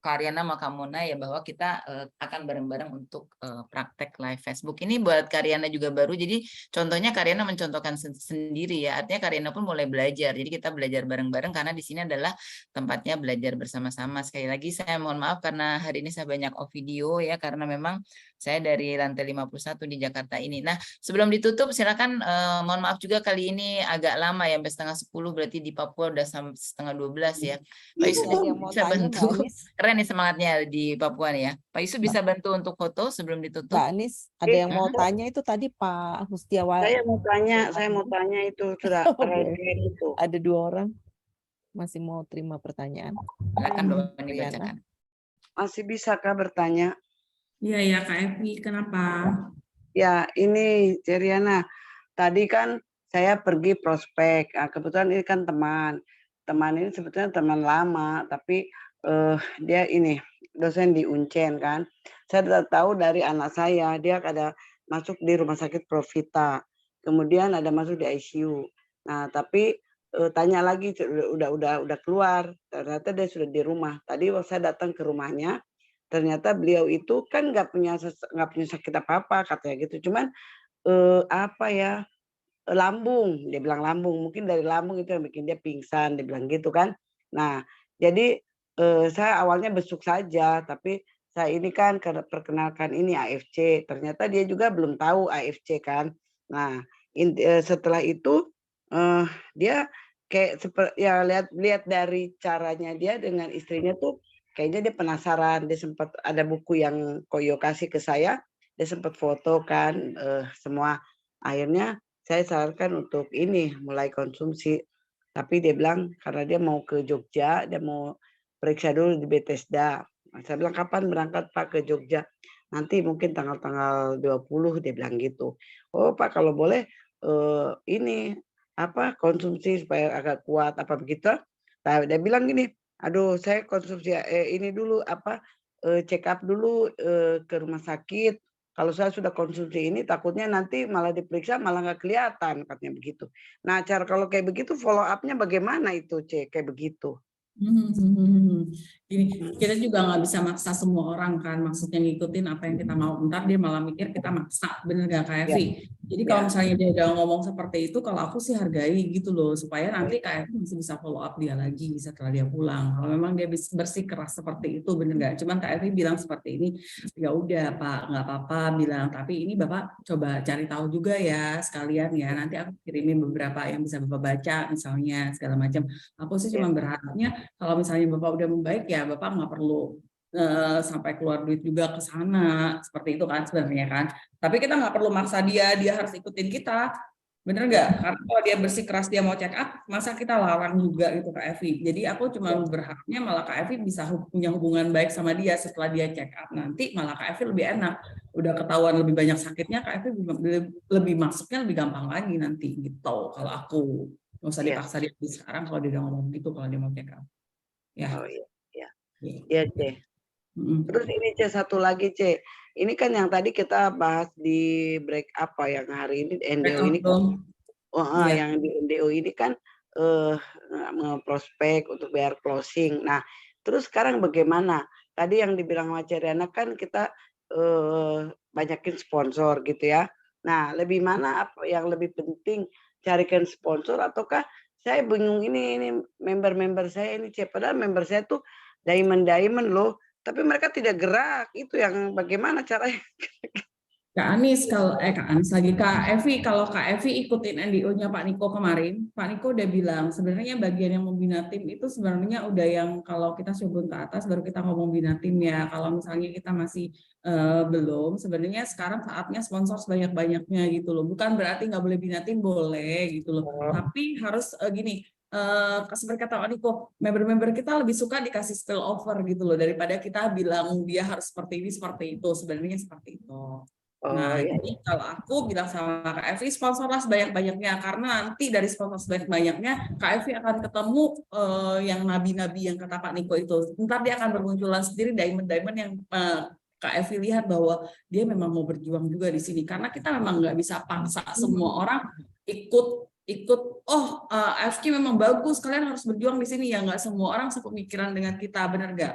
Kak Ariana sama Kak Mona ya, bahwa kita akan bareng-bareng untuk praktek live Facebook. Ini buat Kak Ariana juga baru, jadi contohnya Kak Ariana mencontohkan sendiri ya, artinya Kak Ariana pun mulai belajar, jadi kita belajar bareng-bareng karena di sini adalah tempatnya belajar bersama-sama. Sekali lagi saya mohon maaf karena hari ini saya banyak off video ya, karena memang saya dari lantai 51 di Jakarta ini. Nah, sebelum ditutup silakan, mohon maaf juga kali ini agak lama ya, sampai setengah 10, berarti di Papua udah sampai setengah 12 ya. Pak Yusuf bisa bantu. Keren nih semangatnya di Papua nih ya. Pak Yusuf bisa bantu untuk foto sebelum ditutup. Mbak Anis, ada yang mau tanya itu tadi Pak Mustiawan. Saya mau tanya itu sudah itu. Ada 2 orang masih mau terima pertanyaan. Silakan Bapak dibacakan. Masih bisakah bertanya? Iya ya Kak Evi, kenapa? Ya ini Ceriana, tadi kan saya pergi prospek. Nah, kebetulan ini kan teman ini sebetulnya teman lama, tapi dia ini dosen di Uncen kan. Saya sudah tahu dari anak saya, dia ada masuk di rumah sakit Profita, kemudian ada masuk di ICU. Nah, tapi tanya lagi udah keluar, ternyata dia sudah di rumah. Tadi waktu saya datang ke rumahnya, ternyata beliau itu kan nggak punya sakit apa-apa katanya gitu. Cuman apa ya, lambung, dia bilang lambung, mungkin dari lambung itu yang bikin dia pingsan, dia bilang gitu kan. Nah, jadi saya awalnya besuk saja, tapi saya ini kan perkenalkan ini AFC, ternyata dia juga belum tahu AFC kan. Nah, setelah itu dia kayak ya lihat dari caranya dia dengan istrinya tuh kayaknya dia penasaran, dia sempat ada buku yang Koyo kasih ke saya, dia sempat foto kan semua. Akhirnya saya sarankan untuk ini mulai konsumsi, tapi dia bilang karena dia mau ke Jogja, dia mau periksa dulu di Bethesda. Nah, saya bilang kapan berangkat Pak ke Jogja? Nanti mungkin tanggal 20 dia bilang gitu. Oh Pak kalau boleh ini apa konsumsi supaya agak kuat apa begitu. Nah, dia bilang gini, aduh saya konsumsi ini dulu apa check up dulu ke rumah sakit. Kalau saya sudah konsumsi ini takutnya nanti malah diperiksa malah nggak kelihatan katanya begitu. Nah, cara kalau kayak begitu follow up-nya bagaimana itu, kayak begitu? Gini, kita juga nggak bisa maksa semua orang kan, maksudnya ngikutin apa yang kita mau. Ntar dia malah mikir kita maksa, bener nggak Kak Evi? Jadi kalau misalnya dia udah ngomong seperti itu, kalau aku sih hargai gitu loh, supaya nanti Kak Evi masih bisa follow up dia lagi setelah dia pulang. Kalau memang dia bersikeras seperti itu, bener nggak? Cuman Kak Evi bilang seperti ini, ya udah Pak, nggak apa-apa bilang. Tapi ini Bapak coba cari tahu juga ya sekalian ya. Nanti aku kirimin beberapa yang bisa Bapak baca, misalnya segala macam. Aku sih cuma berharapnya kalau misalnya Bapak udah membaik ya Bapak nggak perlu sampai keluar duit juga ke sana seperti itu kan sebenarnya kan. Tapi kita nggak perlu maksa dia harus ikutin kita, bener nggak? Karena kalau dia bersikeras dia mau check up, masa kita larang juga gitu Kak Evi. Jadi aku cuma berharapnya malah Kak Evi bisa punya hubungan baik sama dia setelah dia check up nanti malah Kak Evi lebih enak. Udah ketahuan lebih banyak sakitnya Kak Evi lebih masuknya lebih gampang lagi nanti gitu. Kalau aku nggak usah dipaksa dia sekarang kalau dia udah ngomong gitu kalau dia mau check up. Ya. Oh iya, iya. Iya, C. Terus ini C, satu lagi C. Ini kan yang tadi kita bahas di break apa yang hari ini NDO ini kan. Yang di NDO ini kan prospek untuk bayar closing. Nah, terus sekarang bagaimana? Tadi yang dibilang sama Ceriana kan kita banyakin sponsor gitu ya. Nah, lebih mana apa yang lebih penting carikan sponsor ataukah saya bingung ini member-member saya ini padahal member saya tuh diamond loh, tapi mereka tidak gerak. Itu yang bagaimana caranya? Kak Anis Kak Evi, kalau Kak Evi ikutin NDO-nya Pak Niko kemarin, Pak Niko udah bilang sebenarnya bagian yang membina tim itu sebenarnya udah yang kalau kita shogun ke atas baru kita ngomong bina tim ya. Kalau misalnya kita masih belum, sebenarnya sekarang saatnya sponsor sebanyak-banyaknya gitu loh. Bukan berarti nggak boleh bina tim, boleh gitu loh. Tapi harus gini, seperti kata Pak Niko, member-member kita lebih suka dikasih spill over gitu loh daripada kita bilang dia harus seperti ini seperti itu. Sebenarnya seperti itu. Nah, jadi kalau aku bilang sama Kak Evi, sponsorlah sebanyak-banyaknya, karena nanti dari sponsor sebanyak-banyaknya, Kak Evi akan ketemu yang nabi-nabi yang kata Pak Niko itu. Ntar dia akan bermunculan sendiri diamond-diamond yang Kak Evi lihat bahwa dia memang mau berjuang juga di sini. Karena kita memang nggak bisa paksa semua orang ikut AFC memang bagus, kalian harus berjuang di sini ya. Nggak semua orang sepemikiran dengan kita, benar nggak?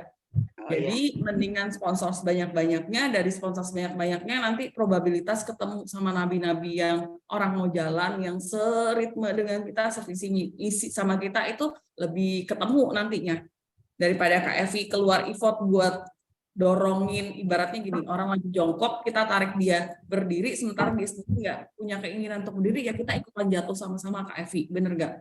Jadi mendingan sponsor sebanyak-banyaknya, dari sponsor sebanyak-banyaknya nanti probabilitas ketemu sama nabi-nabi yang orang mau jalan, yang seritme dengan kita, sevisi sama kita itu lebih ketemu nantinya. Daripada Kak Evi keluar effort buat dorongin, ibaratnya gini, orang lagi jongkok, kita tarik dia berdiri, sementara dia sendiri nggak punya keinginan untuk berdiri, ya kita ikutan jatuh sama-sama Kak Evi, bener nggak?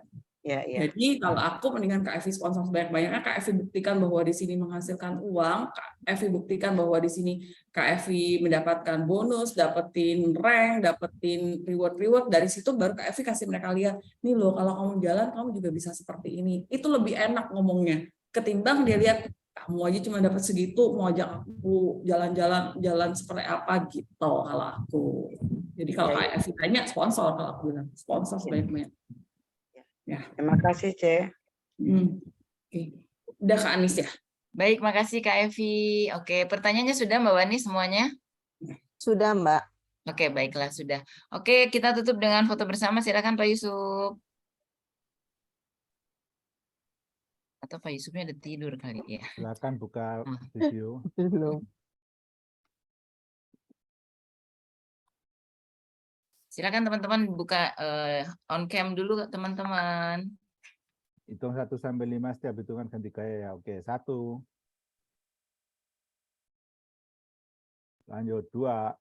Jadi kalau aku mendingan Kak Evi sponsor sebanyak-banyaknya, Kak Evi buktikan bahwa di sini menghasilkan uang, Kak Evi buktikan bahwa di sini Kak Evi mendapatkan bonus, dapetin rank, dapetin reward, dari situ baru Kak Evi kasih mereka lihat, nih loh kalau kamu jalan kamu juga bisa seperti ini. Itu lebih enak ngomongnya ketimbang dia lihat kamu aja cuma dapat segitu, mau ajak aku jalan seperti apa gitu kalau aku. Jadi kalau Kak Evi tanya sponsor, kalau aku bilang sponsor sebanyak-banyak. Ya. Terima kasih, C. Oke. Udah Kak Anis ya? Baik, makasih Kak Evi. Oke, pertanyaannya sudah Mbak Wani semuanya? Sudah, Mbak. Oke, baiklah sudah. Oke, kita tutup dengan foto bersama. Silakan Pak Yusuf. Atau Pak Yusufnya udah tidur kali ya. Silakan buka Ah. video. Belum. Silakan teman-teman buka on cam dulu teman-teman. Hitung 1 sampai 5, setiap hitungan ganti gaya ya. Oke, 1. Lanjut 2.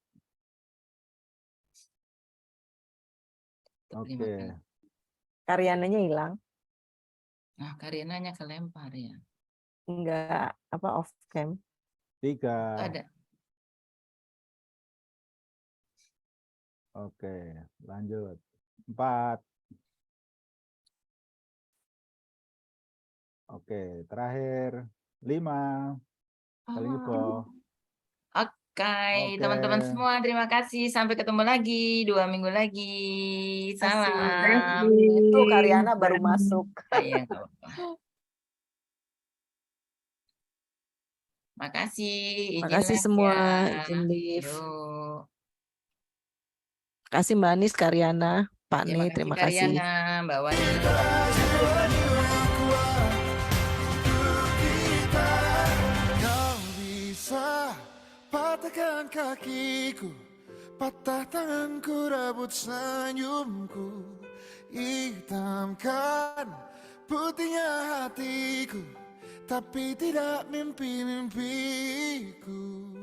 Tetap 5 Oke. kali. Karyananya hilang. Nah, Karinanya kelempar ya. Enggak, off cam. 3. Ada. Oke, lanjut. 4. Oke, terakhir 5. Paling Ibo. Oke, teman-teman semua terima kasih. Sampai ketemu lagi 2 minggu lagi. Salam. Itu Karyana baru masuk. Iya, nggak apa-apa. Makasih, izin Makasih live semua, ya. izin live. Yuk. Makasih Mbak Anis, Karyana, Pak Ya, Ne, makasih terima kasih. Karyana, Mbak Wani. Kau bisa patahkan kakiku, patah tanganku, rebut senyumku, hitamkan putihnya hatiku, tapi tidak mimpi-mimpiku.